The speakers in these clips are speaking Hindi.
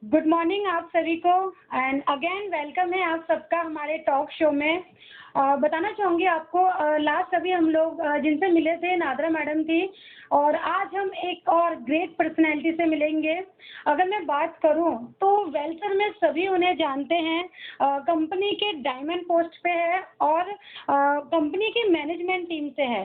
गुड मॉर्निंग आप सभी को एंड अगेन वेलकम है आप सबका हमारे टॉक शो में। बताना चाहूँगी आपको लास्ट अभी हम लोग जिनसे मिले थे नादरा मैडम थी और आज हम एक और ग्रेट पर्सनैलिटी से मिलेंगे। अगर मैं बात करूं तो वेलसर में सभी उन्हें जानते हैं, कंपनी के डायमंड पोस्ट पे है और कंपनी की मैनेजमेंट टीम से है।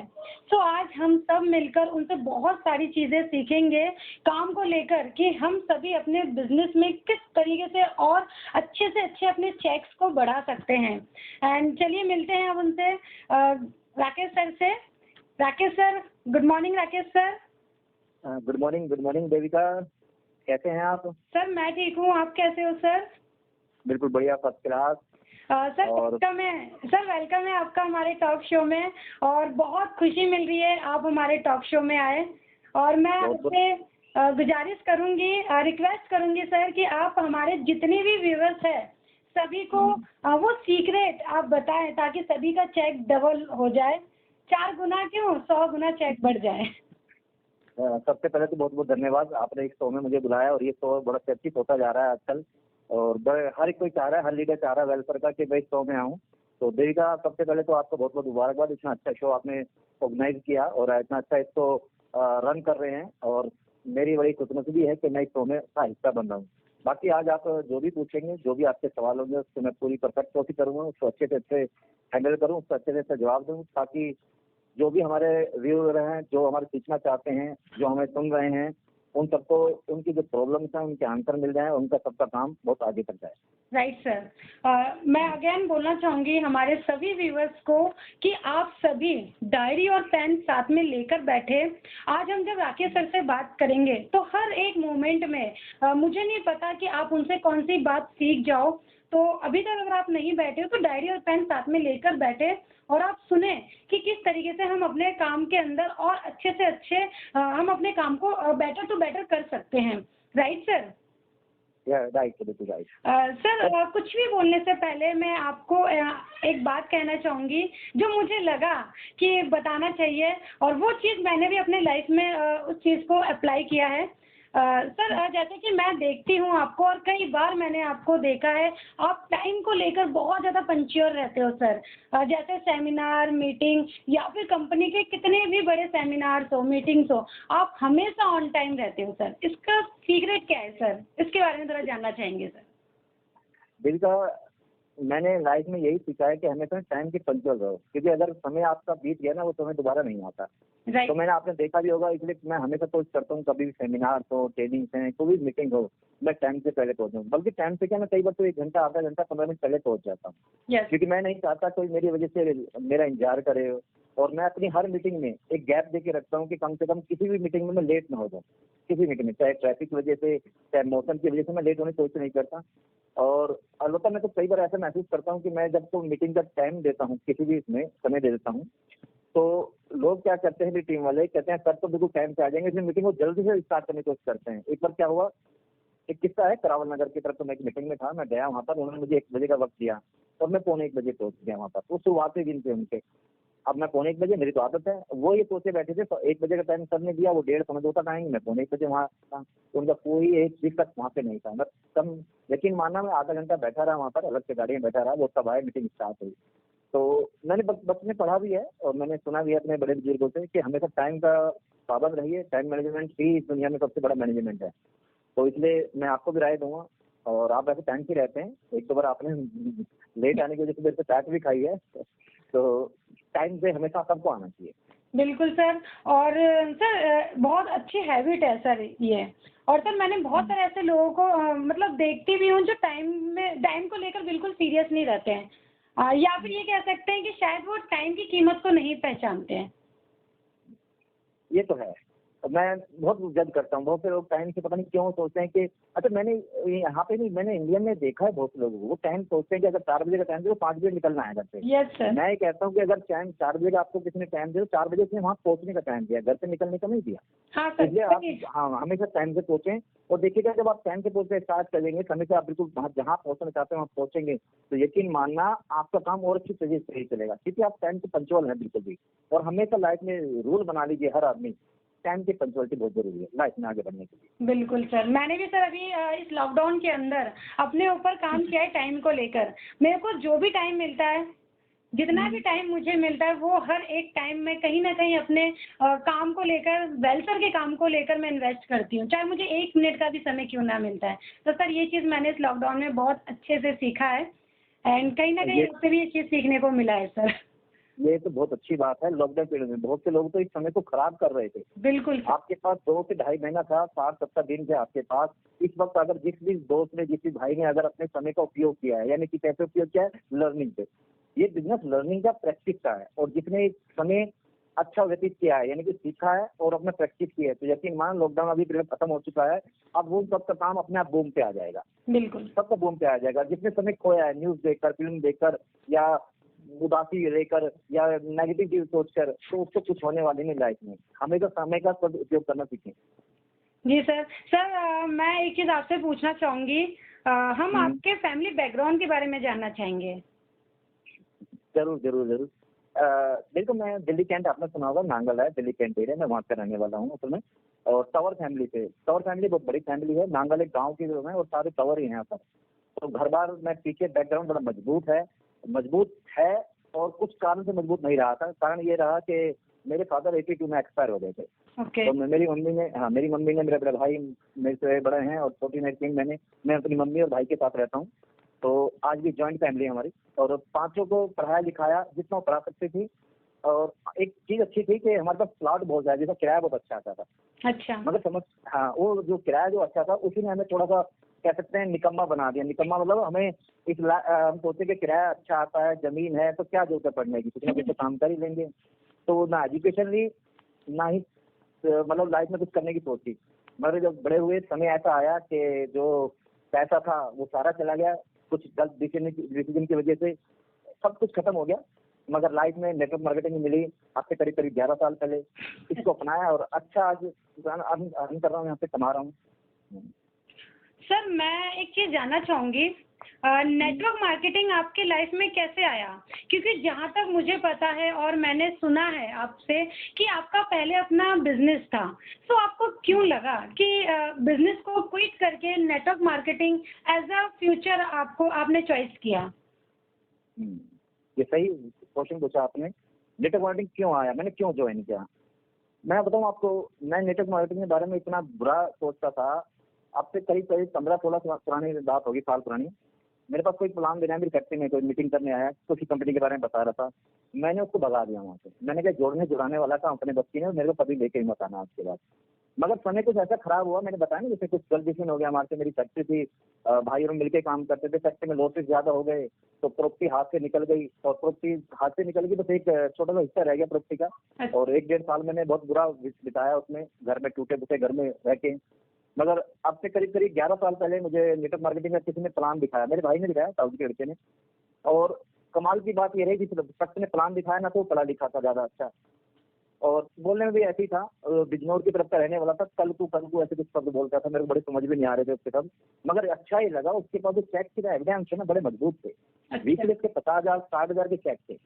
तो आज हम सब मिलकर उनसे बहुत सारी चीज़ें सीखेंगे काम को लेकर कि हम सभी अपने बिजनेस में किस तरीके से और अच्छे से अच्छे अपने चेक्स को बढ़ा सकते हैं। एंड चलिए मिलते हैं अब उनसे, राकेश सर से। Rakesh sir, good morning Rakesh sir. Good morning Devika, कैसे हैं आप? सर मैं ठीक हूँ, आप कैसे हो सर? बिल्कुल बढ़िया, फर्स्ट क्लास। सर वेलकम है आपका हमारे टॉक शो में और बहुत खुशी मिल रही है आप हमारे टॉक शो में आए। और मैं आपसे गुजारिश करूंगी, रिक्वेस्ट करूंगी सर कि आप हमारे जितने भी व्यूअर्स हैं सभी को वो सीक्रेट आप बताएं ताकि सभी का चेक डबल हो जाए, 4 गुना क्यों 100 गुना चेक बढ़ जाए। सबसे पहले तो बहुत बहुत धन्यवाद, आपने इस शो में मुझे बुलाया और ये शो बड़ा चर्चित होता जा रहा है आजकल और हर एक कोई चाह रहा है, हर लीडर चाह रहा है वेलफेयर का कि मैं इस शो में आऊँ। तो देविका, सबसे पहले तो आपको बहुत बहुत मुबारकबाद, इतना अच्छा शो आपने ऑर्गेनाइज किया और इतना अच्छा इसको रन कर रहे हैं और मेरी बड़ी खुशनसीबी है कि मैं इस शो में का हिस्सा बन रहा हूँ। बाकी आज आप जो भी पूछेंगे, जो भी आपके सवाल होंगे उसको मैं पूरी परफेक्ट कोशिश करूँगा, उसको अच्छे से अच्छे हैंडल करूँ, उसको अच्छे से जवाब दूँ ताकि जो भी हमारे व्यूअर हैं, जो हमारे सीखना चाहते हैं, जो हमें सुन रहे हैं, उन सबको उनकी जो प्रॉब्लम्स हैं उनके आंसर मिल जाए, उनका सबका काम बहुत आगे तक जाए। Right sir. मैं अगेन बोलना चाहूँगी हमारे सभी व्यूअर्स को कि आप सभी डायरी और पेन साथ में लेकर बैठे। आज हम जब राकेश सर से बात करेंगे तो हर एक मोमेंट में मुझे नहीं पता कि आप उनसे कौन सी बात सीख जाओ। तो अभी तक अगर आप नहीं बैठे हो तो डायरी और पेन साथ में लेकर बैठे और आप सुने कि किस तरीके से हम अपने काम के अंदर और अच्छे से अच्छे हम अपने काम को बेटर टू बेटर कर सकते हैं। Right sir? राइट। सर कुछ भी बोलने से पहले मैं आपको एक बात कहना चाहूँगी जो मुझे लगा कि बताना चाहिए और वो चीज़ मैंने भी अपने लाइफ में उस चीज़ को अप्लाई किया है। सर जैसे कि मैं देखती हूँ आपको और कई बार मैंने आपको देखा है, आप टाइम को लेकर बहुत ज़्यादा पंक्चुअल रहते हो सर। जैसे सेमिनार, मीटिंग या फिर कंपनी के कितने भी बड़े सेमिनार्स हो, मीटिंग्स हो, आप हमेशा ऑन टाइम रहते हो सर। इसका सीक्रेट क्या है सर? इसके बारे में थोड़ा जानना चाहेंगे सर। दिलका, मैंने लाइफ में यही सीखा है कि हमेशा टाइम की पंक्चुअल रहो, क्योंकि अगर समय आपका बीत गया ना वो समय दोबारा नहीं आता। तो मैंने आपने देखा भी होगा, इसलिए मैं हमेशा कोशिश करता हूँ कभी भी सेमिनार हो, ट्रेनिंग्स हैं, कोई भी मीटिंग हो, मैं टाइम से पहले पहुंचूँ। बल्कि टाइम से क्या, मैं कई बार तो 1 घंटा, आधा घंटा, 15 मिनट पहले पहुंच जाता हूँ। क्योंकि मैं नहीं चाहता कोई मेरी वजह से मेरा इंतजार करे और मैं अपनी हर मीटिंग में एक गैप दे के रखता हूँ कि कम से कम किसी भी मीटिंग में मैं लेट ना हो जाऊँ। किसी मीटिंग में, चाहे ट्रैफिक की वजह से, चाहे मौसम की वजह से, मैं लेट होने की कोशिश नहीं करता। और अलबत्ता मैं तो कई बार ऐसा महसूस करता हूँ कि मैं जब तो मीटिंग का टाइम देता हूँ, किसी भी इसमें समय दे देता हूँ, तो लोग क्या करते हैं, टीम वाले कहते हैं सर तो बिल्कुल टाइम से आ जाएंगे, इसलिए मीटिंग को जल्दी से स्टार्ट करने की कोशिश करते हैं। एक बार क्या हुआ, एक किस्सा है, करावल नगर की तरफ तो मैं एक मीटिंग में था, मैं गया वहाँ पर, उन्होंने मुझे 1 बजे का वक्त दिया और मैं 1:45 पहुंच गया वहाँ पर। वो शुरुआती दिन थे उनके। अब मैं 1:45, मेरी तो आदत है, वो ये सोचे बैठे थे 1 बजे का टाइम सर ने दिया, वो 1:30 तक आएंगे, मैं 1:45 वहाँ था। तो उनका कोई एक दिक्कत वहाँ पे नहीं था। मैं कम यकीन मानना, मैं आधा घंटा बैठा रहा वहाँ पर, अलग से गाड़ी में बैठा रहा, वो तब आए, मीटिंग स्टार्ट हुई। तो मैंने बचपन में पढ़ा भी है और मैंने सुना भी है अपने बड़े बुजुर्गों से कि हमेशा टाइम का पाबंद रहिए, टाइम मैनेजमेंट ही इस दुनिया में सबसे बड़ा मैनेजमेंट है। तो इसलिए मैं आपको भी राय दूंगा, और आप ऐसे टाइम से रहते हैं, एक दो बार आपने लेट आने की वजह से मेरे से चाट भी खाई है, तो टाइम से हमेशा सबको आना चाहिए। बिल्कुल सर। और सर बहुत अच्छी हैबिट है सर ये। और सर मैंने बहुत सारे ऐसे लोगों को मतलब देखती भी हूँ जो टाइम को लेकर बिल्कुल सीरियस नहीं रहते हैं, या फिर ये कह सकते हैं कि शायद वो टाइम की कीमत को नहीं पहचानते हैं। ये तो है, मैं बहुत जज करता हूँ। बहुत से लोग टाइम से पता नहीं क्यों सोचते हैं कि, अच्छा मैंने यहाँ पे नहीं, मैंने इंडिया में देखा है बहुत से लोगों को, वो टाइम सोचते हैं कि अगर 4 बजे का टाइम दे तो 5 बजे निकलना है घर से। Yes sir. मैं ये कहता हूँ कि अगर टाइम 4 बजे का आपको किसी ने टाइम दिया तो 4 बजे उसने वहाँ पहुँचने का टाइम दिया, घर से निकलने का नहीं दिया। हाँ सर। इसलिए आप हाँ हमेशा टाइम से पहुंचें, और देखिएगा जब आप टाइम से पहुंचना स्टार्ट करेंगे, समय से आप बिल्कुल जहाँ पहुंचना चाहते हैं वहाँ पहुंचेंगे, तो यकीन मानना आपका काम और अच्छी तरीके से चलेगा, क्योंकि आप टाइम से पंचुअल हैं बिल्कुल भी। और हमेशा लाइफ में रूल बना लीजिए हर आदमी टाइम की पंक्चुअलिटी बहुत जरूरी है लाइफ में आगे बढ़ने के लिए। बिल्कुल सर, मैंने भी सर अभी इस लॉकडाउन के अंदर अपने ऊपर काम किया है टाइम को लेकर। मेरे को जो भी टाइम मिलता है, जितना भी टाइम मुझे मिलता है, वो हर एक टाइम में कहीं ना कहीं अपने काम को लेकर, वेलफेयर के काम को लेकर मैं इन्वेस्ट करती हूँ, चाहे मुझे 1 मिनट का भी समय क्यों ना मिलता है। तो सर ये चीज़ मैंने इस लॉकडाउन में बहुत अच्छे से सीखा है एंड कहीं ना कहीं उससे भी ये चीज़ सीखने को मिला है सर। ये तो बहुत अच्छी बात है। लॉकडाउन पीरियड में बहुत से लोग तो इस समय को खराब कर रहे थे। बिल्कुल सर। आपके पास 2 से ढाई महीना था, 60-70 दिन थे आपके पास। इस वक्त अगर जिस भी दोस्त ने, जिस भी भाई ने अगर अपने समय का उपयोग किया है, यानी कि कैसे उपयोग किया है, लर्निंग पे। ये बिजनेस लर्निंग का, प्रैक्टिस का है, और जिसने समय अच्छा व्यतीत किया है, यानी कि सीखा है और अपने प्रैक्टिस की है, तो यकीन मान लॉकडाउन अभी पीरियड खत्म हो चुका है, अब वो सबका काम अपने आप बूम पे आ जाएगा। बिल्कुल सबका बूम पे आ जाएगा। जिसने समय खोया है न्यूज देखकर, फिल्म देखकर, या उदासी लेकर, या नेगेटिव चीज सोचकर, तो उसको कुछ होने वाली नहीं लाइफ में। हमें तो समय का सद उपयोग करना सीखें। जी सर। सर मैं एक चीज़ आपसे पूछना चाहूँगी, हम आपके फैमिली बैकग्राउंड के बारे में जानना चाहेंगे। जरूर जरूर जरूर। देखो, मैं दिल्ली कैंट, आपने सुना होगा, नांगल है दिल्ली कैंट एरिया में, वहाँ का रहने वाला हूँ असल में। और तंवर फैमिली से, तंवर फैमिली बहुत बड़ी फैमिली है। नांगल एक गाँव की जो है, और सारे तंवर ही हैं यहाँ पर। तो घर बार में पीछे बैकग्राउंड बड़ा मजबूत है। और कुछ कारण से मजबूत नहीं रहा था। कारण ये रहा कि मेरे फादर 82 में एक्सपायर हो गए थे। ओके। तो मेरी मम्मी ने, मेरे बड़े भाई मेरे से बड़े हैं, और छोटी मेरी थी, मैं अपनी मम्मी और भाई के साथ रहता हूँ। तो आज भी जॉइंट फैमिली है हमारी, और पांचों को पढ़ाया लिखाया जितना वो पढ़ा सकती थी। और एक चीज अच्छी थी कि हमारे पास प्लॉट बहुत ज्यादा, जिसका किराया बहुत अच्छा आता था। अच्छा। मगर समझ, हाँ, वो जो किराया जो अच्छा था, उसी ने हमें थोड़ा सा, कह सकते हैं, निकम्मा बना दिया। निकम्मा मतलब हमें हम सोचे कि किराया अच्छा आता है, जमीन है, तो क्या जरूरत है पढ़ने की, कुछ ना कुछ तो काम कर ही लेंगे। तो ना एजुकेशन ली, ना ही मतलब लाइफ में कुछ करने की सोची। मगर जब बड़े हुए, समय ऐसा आया कि जो पैसा था वो सारा चला गया। कुछ गलत डिसीजन की वजह से सब कुछ खत्म हो गया। मगर लाइफ में नेटवर्क मार्केटिंग मिली, आपसे करीब करीब 11 साल पहले। इसको अपनाया और अच्छा आज अर्न कर रहा हूँ, यहाँ पे कमा रहा हूँ। सर मैं एक चीज़ जानना चाहूँगी, नेटवर्क मार्केटिंग आपके लाइफ में कैसे आया? क्योंकि जहाँ तक मुझे पता है और मैंने सुना है आपसे कि आपका पहले अपना बिजनेस था, तो आपको क्यों लगा कि बिजनेस को क्विट करके network marketing as a future आपने चॉइस किया? ये सही क्वेश्चन पूछा आपने। नेटवर्क मार्केटिंग क्यों आया, मैंने क्यों ज्वाइन किया? मैं बताऊं आपको, मैं नेटवर्क मार्केटिंग के बारे में इतना बुरा सोचता था। अब से करीब करीब 15-16 साल पुरानी बात होगी, साल पुरानी। मेरे पास कोई प्लान देना है, मेरी फैक्ट्री में कोई मीटिंग करने आया, किसी कंपनी के बारे में बता रहा था। मैंने उसको भगा दिया वहाँ से। मैंने कहा जोड़ने जुड़ाने वाला था अपने बच्ची ने, मेरे को कभी लेके ही मत आना उसके बाद। मगर समय कुछ ऐसा खराब हुआ, मैंने बताया ना, जैसे कुछ गलत डिसीजन हो गया हमारे से। मेरी फैक्ट्री थी, भाई और मिलके काम करते थे, फैक्ट्री में लॉसेस ज्यादा हो गए, तो प्रॉपर्टी हाथ से निकल गई। और प्रॉपर्टी हाथ से निकल गई, बस एक छोटा सा हिस्सा रह गया प्रॉपर्टी का। और 1-1.5 साल मैंने बहुत बुरा बिताया उसमें, घर में टूटे फूटे घर में रह के। मगर अब से करीब करीब 11 साल पहले मुझे नेटवर्क मार्केटिंग का किसी ने प्लान दिखाया, मेरे भाई ने दिखाया, साउथ के लड़के ने। और कमाल की बात ये रही, जिस शख्स ने प्लान दिखाया ना, तो पढ़ा लिखा था ज्यादा अच्छा, और बोलने में भी ऐसे ही था। बिजनौर की तरफ का रहने वाला था। कल को ऐसे कुछ शब्द बोलता था, मेरे को बड़े समझ में नहीं आ रहे थे उसके शब्द, मगर अच्छा ही लगा। उसके पास जो चेक के एविडेंस थे ना, बड़े मजबूत थे। 20 के 50,000 60,000 के चेक थे।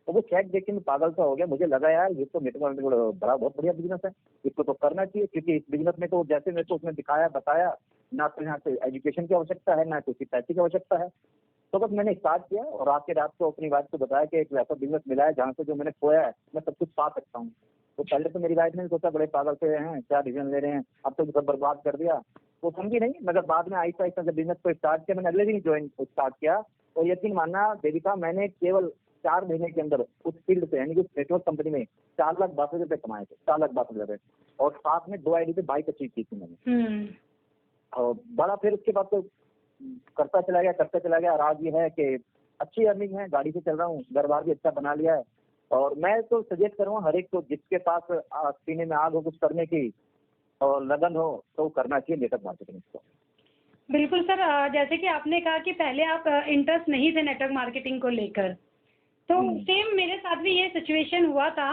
तो वो चेक देख के मैं पागल सा हो गया। मुझे लगा यार, ये तो नेटवर्क मार्केटिंग बड़ा बहुत बढ़िया बिजनेस है, इसको तो करना चाहिए। क्योंकि इस बिजनेस में तो जैसे मेरे को उसने दिखाया, बताया, ना तो यहाँ से एजुकेशन की आवश्यकता है, ना किसी पैसे की आवश्यकता है। तो बस मैंने स्टार्ट किया, और आज के रात को अपनी वाइफ को बताया कि एक ऐसा बिजनेस मिला है जहाँ से जो मैंने खोया है मैं सब कुछ पा सकता हूँ। तो पहले तो मेरी वाइफ ने सोचा बड़े पागल से हैं, क्या डिसीजन ले रहे हैं, अब तो सब बर्बाद कर दिया। वो समझी नहीं। मगर बाद में आहिस्ता आहिस्ता जब बिजनेस को स्टार्ट किया, मैंने अगले दिन स्टार्ट किया। और यकीन मानना देविका, मैंने केवल 4 महीने के अंदर उस फील्ड से, यानी कि उस नेटवर्क कंपनी में 4,62,000 कमाए थे। 4,62,000। और साथ में 2 आईडी पे बाइक अचीव की थी मैंने। और बड़ा फिर उसके बाद तो करता चला गया। और आज ये है कि अच्छी अर्निंग है, गाड़ी से चल रहा हूँ, घर बार भी अच्छा बना लिया है। और मैं तो सजेस्ट करूँगा हर एक को, जिसके पास सीने में आग हो कुछ करने की और लगन हो, तो करना चाहिए नेटवर्क मार्केटिंग को। बिल्कुल सर। जैसे कि आपने कहा कि पहले आप इंटरेस्ट नहीं थे नेटवर्क मार्केटिंग को लेकर, तो सेम मेरे साथ भी ये सिचुएशन हुआ था।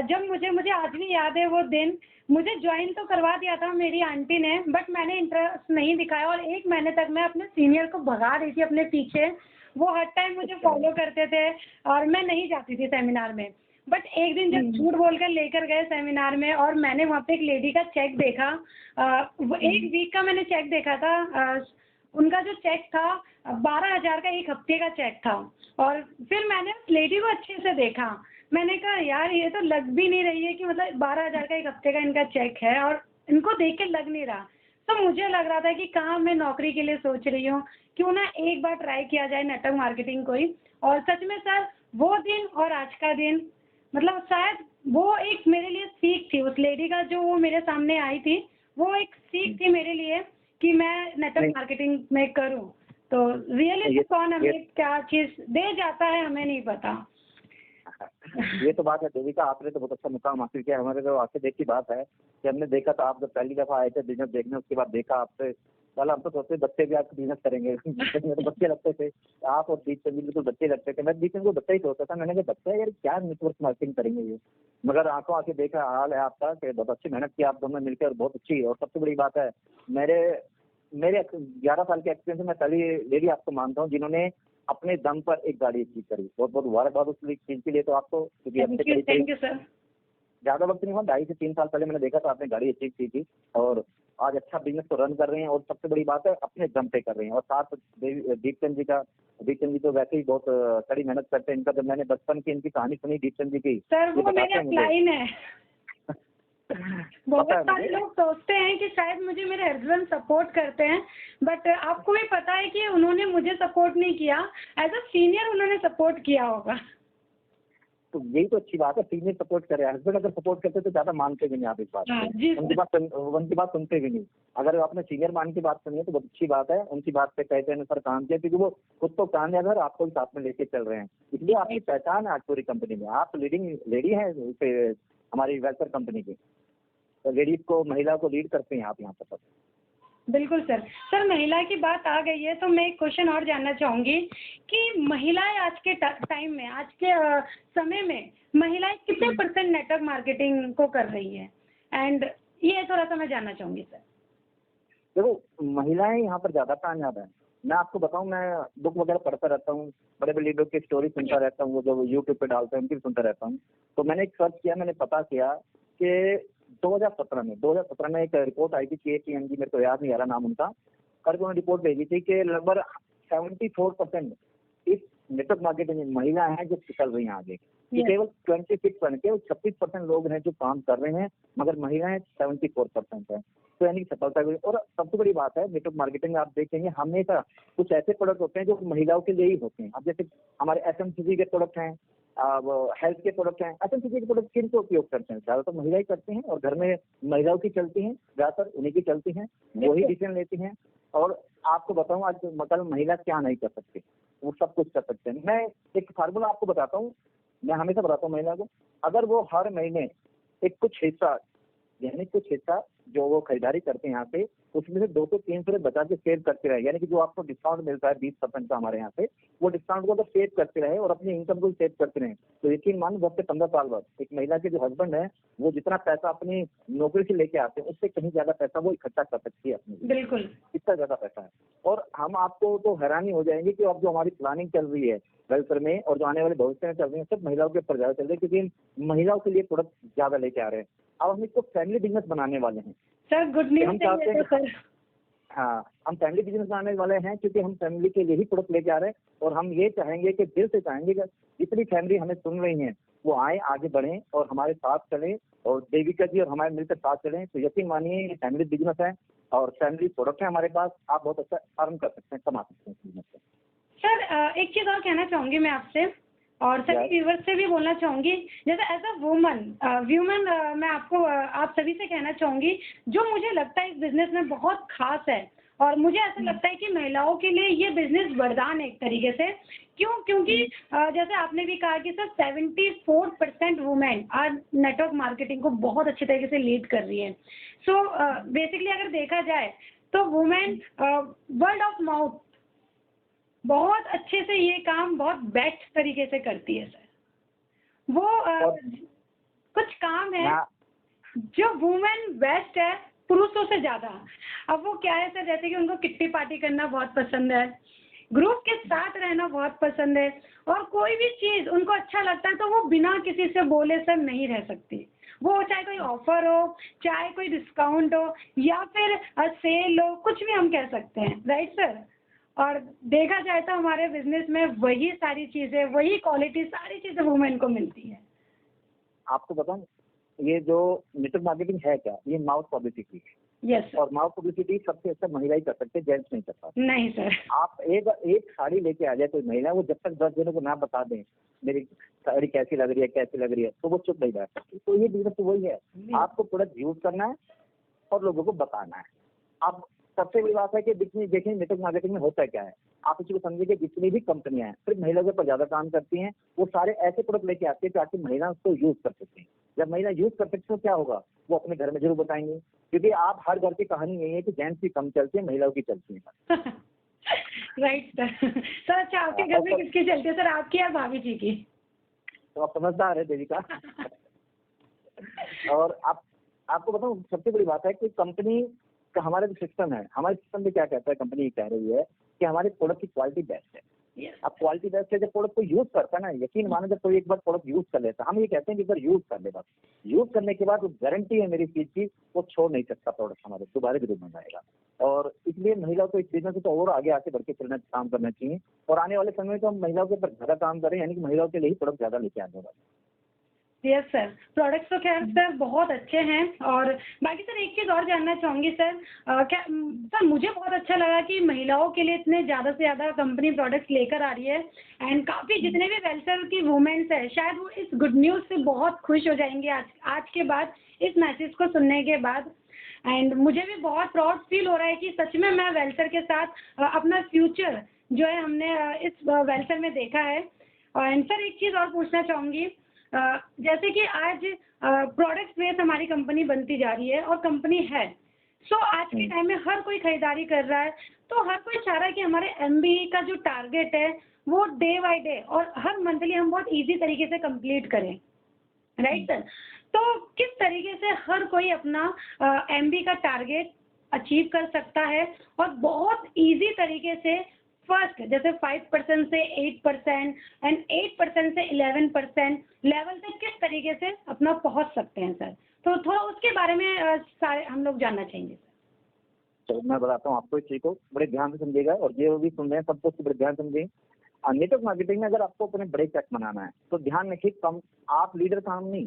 जब मुझे आज भी याद है वो दिन, मुझे ज्वाइन तो करवा दिया था मेरी आंटी ने, बट मैंने इंटरेस्ट नहीं दिखाया। और 1 महीने तक मैं अपने सीनियर को भगा रही थी अपने पीछे। वो हर टाइम मुझे फॉलो करते थे और मैं नहीं जाती थी सेमिनार में। बट एक दिन जब झूठ बोलकर लेकर गए सेमिनार में और मैंने वहाँ पे एक लेडी का चेक देखा, वो 1 वीक का मैंने चेक देखा था, उनका जो चेक था 12,000 का 1 हफ्ते का चेक था। और फिर मैंने उस लेडी को अच्छे से देखा, मैंने कहा यार ये तो लग भी नहीं रही है कि मतलब 12,000 का 1 हफ्ते का इनका चेक है, और इनको देख के लग नहीं रहा। तो मुझे लग रहा था कि कहाँ मैं नौकरी के लिए सोच रही हूँ, क्यों ना एक बार ट्राई किया जाए नेटवर्क मार्केटिंग को ही। और सच में सर वो दिन और आज का दिन, मतलब शायद वो एक मेरे लिए सीख थी, उस लेडी का जो वो मेरे सामने आई थी, वो एक सीख थी मेरे लिए कि मैं नेटवर्क मार्केटिंग में करूँ। तो रियली कौन हमें क्या चीज़ दे जाता है हमें नहीं पता। ये तो बात है देविका, आपने तो बहुत अच्छा मुकाम हासिल किया। हमारे तो आंखें देख की बात है कि हमने देखा था आप जब पहली दफा आए थे बिजनेस देखने, उसके बाद देखा आपसे, कल हम तो सोचते बच्चे भी आपको बिजनेस करेंगे में तो बच्चे लगते थे आप, और बीच में बिल्कुल बच्चे लगते थे। मैं बीच में बच्चा ही सोचता था, मैंने कहा बच्चा यार क्या नेटवर्क मार्केटिंग करेंगे ये, मगर आंखों आके देखा हाल है आपका कि बहुत अच्छी मेहनत की आप दोनों मिलकर, और बहुत अच्छी। और सबसे बड़ी बात है मेरे मेरे 11 साल के एक्सपीरियंस में मैं पहली लेडी आपको मानता हूँ जिन्होंने अपने दम पर एक गाड़ी अचीव करी। बहुत बहुत मुबारकबाद उस चीज के लिए तो आपको, क्योंकि थैंक यू सर। ज्यादा वक्त नहीं हुआ, 2.5 से 3 साल पहले मैंने देखा था आपने गाड़ी अचीव की थी, और आज अच्छा बिजनेस को रन कर रहे हैं, और सबसे बड़ी बात है अपने दम पे कर रहे हैं। और साथ दीपचंद जी तो वैसे ही बहुत कड़ी मेहनत करते हैं। इनका जब मैंने बचपन की इनकी कहानी सुनी दीपचंद जी की, सर वो मेरे अपलाइन है। बहुत सारे लोग सोचते हैं कि शायद मुझे मेरे हस्बैंड सपोर्ट करते हैं, बट आपको भी पता है कि उन्होंने मुझे सपोर्ट नहीं किया, एज अ सीनियर उन्होंने सपोर्ट किया होगा। तो यही तो अच्छी बात है, सीनियर सपोर्ट करे। हस्बैंड अगर सपोर्ट करते तो ज्यादा मानते भी नहीं आप इस बात को, उनकी बात सुनते भी नहीं। अगर आपने सीनियर मान की बात सुनी है तो बहुत अच्छी बात है, उनकी बात पे कहते अनुसार काम किया, क्योंकि वो खुद तो कामयाब है, आपको भी साथ में लेके चल रहे हैं। इसलिए आपकी पहचान है आज पूरी कंपनी में, आप लीडिंग लेडी है हमारी वेलफेयर कंपनी की, तो लेडीज को, महिला को लीड करते हैं आप यहाँ पर। बिल्कुल सर। सर महिला की बात आ गई है तो मैं एक क्वेश्चन और जानना चाहूँगी कि महिलाएं आज के टाइम में, आज के समय में महिलाएं कितने % नेटवर्क मार्केटिंग को कर रही है, एंड ये थोड़ा सा मैं जानना चाहूँगी सर। देखो महिलाएं यहाँ पर ज्यादा कामयाब है। मैं आपको बताऊं, मैं बुक वगैरह पढ़ता रहता हूँ, बड़े बड़े लीडरों की स्टोरी सुनता रहता हूँ, वो जो यूट्यूब पे डालते हैं उनकी सुनता रहता हूँ। तो मैंने एक सर्च किया, मैंने पता किया कि 2017 में एक रिपोर्ट आई थी KPMG, मेरे को याद नहीं आ रहा नाम उनका, करके उन्होंने रिपोर्ट भेजी थी कि लगभग 74% इस नेटवर्क मार्केटिंग में महिला हैं जो चल रही हैं आगे। केवल 26%, केवल 36% लोग हैं जो काम कर रहे हैं, मगर महिलाएं 74% है। तो यानी सफलता हुई। और सबसे बड़ी बात है नेटवर्क मार्केटिंग में आप देखेंगे हमेशा कुछ ऐसे प्रोडक्ट होते हैं जो महिलाओं के लिए ही होते हैं। अब जैसे हमारे FMCG के प्रोडक्ट हैं, हेल्थ के प्रोडक्ट हैं। FMCG के प्रोडक्ट किन को उपयोग करते हैं? ज्यादातर महिला ही करते हैं, और घर में महिलाओं की चलती हैं, ज्यादातर उन्हीं की चलती हैं, वही डिसीजन लेती हैं। और आपको बताऊं आज मतलब महिला क्या नहीं कर सकती, वो सब कुछ कर सकते हैं। मैं एक फार्मूला आपको बताता हूँ, मैं हमेशा बताता हूँ महिला को, अगर वो हर महीने एक कुछ हिस्सा जो वो खरीदारी करते हैं यहाँ पे, उसमें से 200 से 300 बचा के सेव करते रहे, यानी कि जो आपको डिस्काउंट मिलता है 20% का हमारे यहाँ पे, वो डिस्काउंट को अगर सेव करते रहे और अपनी इनकम को सेव करते रहे, तो यकीन मान 10 से 15 साल बाद एक महिला के जो हस्बैंड है वो जितना पैसा अपनी नौकरी से लेके आते हैं उससे कहीं ज्यादा पैसा वो इकट्ठा कर सकती है अपनी। बिल्कुल, इतना ज्यादा पैसा है। और हम आपको तो हैरानी हो जाएंगे कि अब जो हमारी प्लानिंग चल रही है वेलफेयर में, और जो आने वाले भविष्य में चल रही है, सब महिलाओं के ऊपर ज्यादा चल रही है, क्योंकि महिलाओं के लिए प्रोडक्ट ज्यादा लेके आ रहे हैं। अब हम इसको फैमिली बिजनेस बनाने वाले हैं सर। गुड न्यूज़ हम चाहते हैं, हाँ हम फैमिली बिजनेस बनाने वाले हैं, क्योंकि हम फैमिली के लिए ही प्रोडक्ट लेके आ रहे हैं। और हम ये चाहेंगे कि दिल से चाहेंगे कि जितनी फैमिली हमें सुन रही है वो आए, आगे बढ़ें और हमारे साथ चलें, और देविका जी और हमारे मिलकर साथ चलें। तो यकीन मानिए ये फैमिली बिजनेस है और फैमिली प्रोडक्ट है हमारे पास, आप बहुत अच्छा अर्न कर सकते हैं, कमा सकते हैं बिजनेस से। सर एक चीज़ और कहना चाहूँगी मैं आपसे, और सभी व्यूवर्स से भी बोलना चाहूँगी, जैसे एज अ वुमन मैं आपको आप सभी से कहना चाहूँगी, जो मुझे लगता है इस बिजनेस में बहुत खास है, और मुझे ऐसा लगता है कि महिलाओं के लिए ये बिजनेस वरदान है एक तरीके से। क्योंकि जैसे आपने भी कहा कि सर 74% वुमेन आज नेटवर्क मार्केटिंग को बहुत अच्छे तरीके से लीड कर रही है। सो बेसिकली अगर देखा जाए तो वुमेन वर्ड ऑफ माउथ बहुत अच्छे से ये काम बहुत बेस्ट तरीके से करती है सर। वो कुछ काम है जो वुमेन बेस्ट है पुरुषों से ज़्यादा। अब वो क्या है सर, जैसे कि उनको किट्टी पार्टी करना बहुत पसंद है, ग्रुप के साथ रहना बहुत पसंद है, और कोई भी चीज़ उनको अच्छा लगता है तो वो बिना किसी से बोले सर नहीं रह सकती। वो चाहे कोई ऑफर हो, चाहे कोई डिस्काउंट हो, या फिर सेल हो, कुछ भी हम कह सकते हैं, राइट सर। और देखा जाए तो हमारे बिजनेस में वही सारी चीज़ें, वही क्वालिटी, सारी चीज़ें वुमेन को मिलती है। आपको बताऊं, ये जो नेटवर्क मार्केटिंग है क्या, ये माउथ पब्लिसिटी है। यस और माउथ पब्लिसिटी सबसे अच्छा महिला ही कर सकते हैं, जेंट्स नहीं कर पाते। नहीं सर। आप एक साड़ी लेके आ जाए कोई महिला, वो जब तक 10 जनों को ना बता दें मेरी साड़ी कैसी लग रही है, कैसी लग रही है, तो वो चुप नहीं बैठ सकती। तो ये बिजनेस तो वही है, आपको प्रोडक्ट यूज करना है और लोगों को बताना है। अब सबसे बड़ी बात है कि देखिए नेटवर्क मार्केटिंग में होता क्या है, आप इसी को समझिए कि जितनी भी कंपनियां हैं सिर्फ महिलाओं के ऊपर ज्यादा काम करती हैं, वो सारे ऐसे प्रोडक्ट लेके आती है ताकि महिला उसको यूज कर सकें। जब महिला यूज कर सकती है तो क्या होगा, वो अपने घर में जरूर बताएंगे, क्योंकि आप हर घर की कहानी यही है कि जेंट्स की कम चलती है, महिलाओं की चलती है। Right sir. सर अच्छा, आपके घर में किसकी चलती है सर, आपकी या भाभी जी की? तो आप समझदार है देविका। और आपको बताऊं, सबसे बड़ी बात है कि कंपनी का हमारा जो सिस्टम है, हमारे सिस्टम में क्या कहता है, कंपनी कह रही है कि हमारे प्रोडक्ट की क्वालिटी बेस्ट है। अब क्वालिटी बेस्ट है, जब प्रोडक्ट को यूज करता है ना, यकीन मानो जब कोई एक बार प्रोडक्ट यूज कर लेता है, हम ये कहते हैं कि एक बार यूज कर ले, बस यूज करने के बाद गारंटी है मेरी चीज की, वो छोड़ नहीं सकता प्रोडक्ट, हमारे दोबारा जरूर मंगाएगा। और इसलिए महिलाओं को इस बिजनेस में तो और आगे आके बढ़ के चलना, काम करना चाहिए। और आने वाले समय में तो हम महिलाओं के ऊपर ज्यादा काम करें, यानी कि महिलाओं के लिए ही प्रोडक्ट ज्यादा लेके आने वाले। यस सर, प्रोडक्ट्स तो खैर सर बहुत अच्छे हैं। और बाकी सर एक चीज़ और जानना चाहूँगी सर, सर मुझे बहुत अच्छा लगा कि महिलाओं के लिए इतने ज़्यादा से ज़्यादा कंपनी प्रोडक्ट्स लेकर आ रही है, एंड काफ़ी जितने भी वेलसेल की वुमेन्स हैं शायद वो इस गुड न्यूज़ से बहुत खुश हो जाएंगे आज के बाद, इस मैसेज को सुनने के बाद। एंड मुझे भी बहुत प्राउड फील हो रहा है कि सच में मैं वेलसेल के साथ अपना फ्यूचर जो है हमने इस वेलसेल में देखा है। एंड सर एक चीज़ और पूछना चाहूँगी, जैसे कि आज प्रोडक्ट बेस हमारी कंपनी बनती जा रही है और कंपनी है, सो आज के टाइम में हर कोई खरीदारी कर रहा है, तो हर कोई चाह रहा है कि हमारे एमबी का जो टारगेट है वो डे बाय डे और हर मंथली हम बहुत इजी तरीके से कंप्लीट करें, राइट सर। तो किस तरीके से हर कोई अपना एमबी का टारगेट अचीव कर सकता है और बहुत इजी तरीके से फर्स्ट जैसे 5% से 8% एंड 8% से 11% लेवल तक किस तरीके से अपना पहुंच सकते हैं सर, तो थोड़ा उसके बारे में सारे हम लोग जानना चाहेंगे सर। तो मैं बताता हूँ आपको इस चीज को, बड़े ध्यान से समझिएगा, और जो भी सुन रहे हैं सबको बड़े ध्यान समझिए। नेटवर्क मार्केटिंग में अगर आपको अपने बड़े चेक बनाना है तो ध्यान रखिए, कम आप लीडर काम नहीं,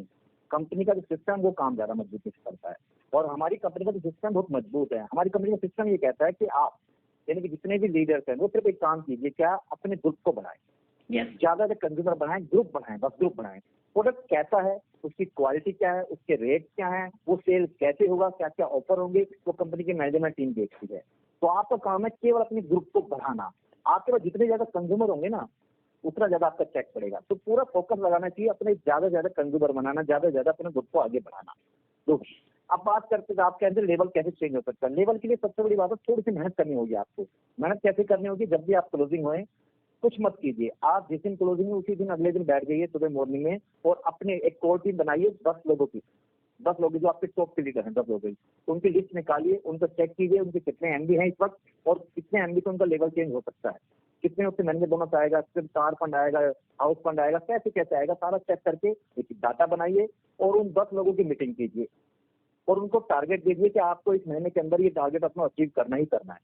कंपनी का जो सिस्टम वो काम ज्यादा मजबूती से करता है। और हमारी कंपनी का जो सिस्टम बहुत मजबूत है। हमारी कंपनी का सिस्टम ये कहता है कि आप यानी कि जितने भी लीडर्स हैं वो सिर्फ एक काम कीजिए, क्या अपने ग्रुप को बढ़ाएं, ज्यादा से कंज्यूमर बढ़ाएं, ग्रुप बढ़ाएं, बस ग्रुप बढ़ाएं। प्रोडक्ट कैसा है, उसकी क्वालिटी क्या है, उसके रेट क्या है, वो सेल कैसे होगा, क्या क्या ऑफर होंगे, वो कंपनी की मैनेजमेंट टीम देखती है। तो आपका काम है केवल अपने ग्रुप को बढ़ाना। आपके पास जितने ज्यादा कंज्यूमर होंगे ना, उतना ज्यादा आपका चेक पड़ेगा। तो पूरा फोकस लगाना चाहिए अपने ज्यादा से ज्यादा कंज्यूमर बनाना, ज्यादा से ज्यादा अपने ग्रुप को आगे बढ़ाना। तो अब बात करते हैं आपके अंदर लेवल कैसे चेंज हो सकता है। लेवल के लिए सबसे बड़ी बात है थोड़ी सी मेहनत करनी होगी आपको। मेहनत कैसे करनी होगी, जब भी आप क्लोजिंग होए कुछ मत कीजिए, आप जिस दिन क्लोजिंग है उसी दिन अगले दिन बैठ जाइए सुबह मॉर्निंग में और अपने एक कोर टीम बनाइए 10 लोगों की, 10 लोग जो आपके टॉप के लीडर हैं 10 लोग, तो उनकी लिस्ट निकालिए, उनको चेक कीजिए उनके कितने एमबी हैं इस वक्त और कितने एमबी से उनका लेवल चेंज हो सकता है, कितने उससे मैनेजर बोनस आएगा, सिर्फ कार फंड आएगा, हाउस फंड आएगा, कैसे कैसे आएगा, सारा चेक करके एक डाटा बनाइए और उन 10 लोगों की मीटिंग कीजिए और उनको टारगेट दीजिए कि आपको इस महीने के अंदर ये टारगेट अपना अचीव करना ही करना है।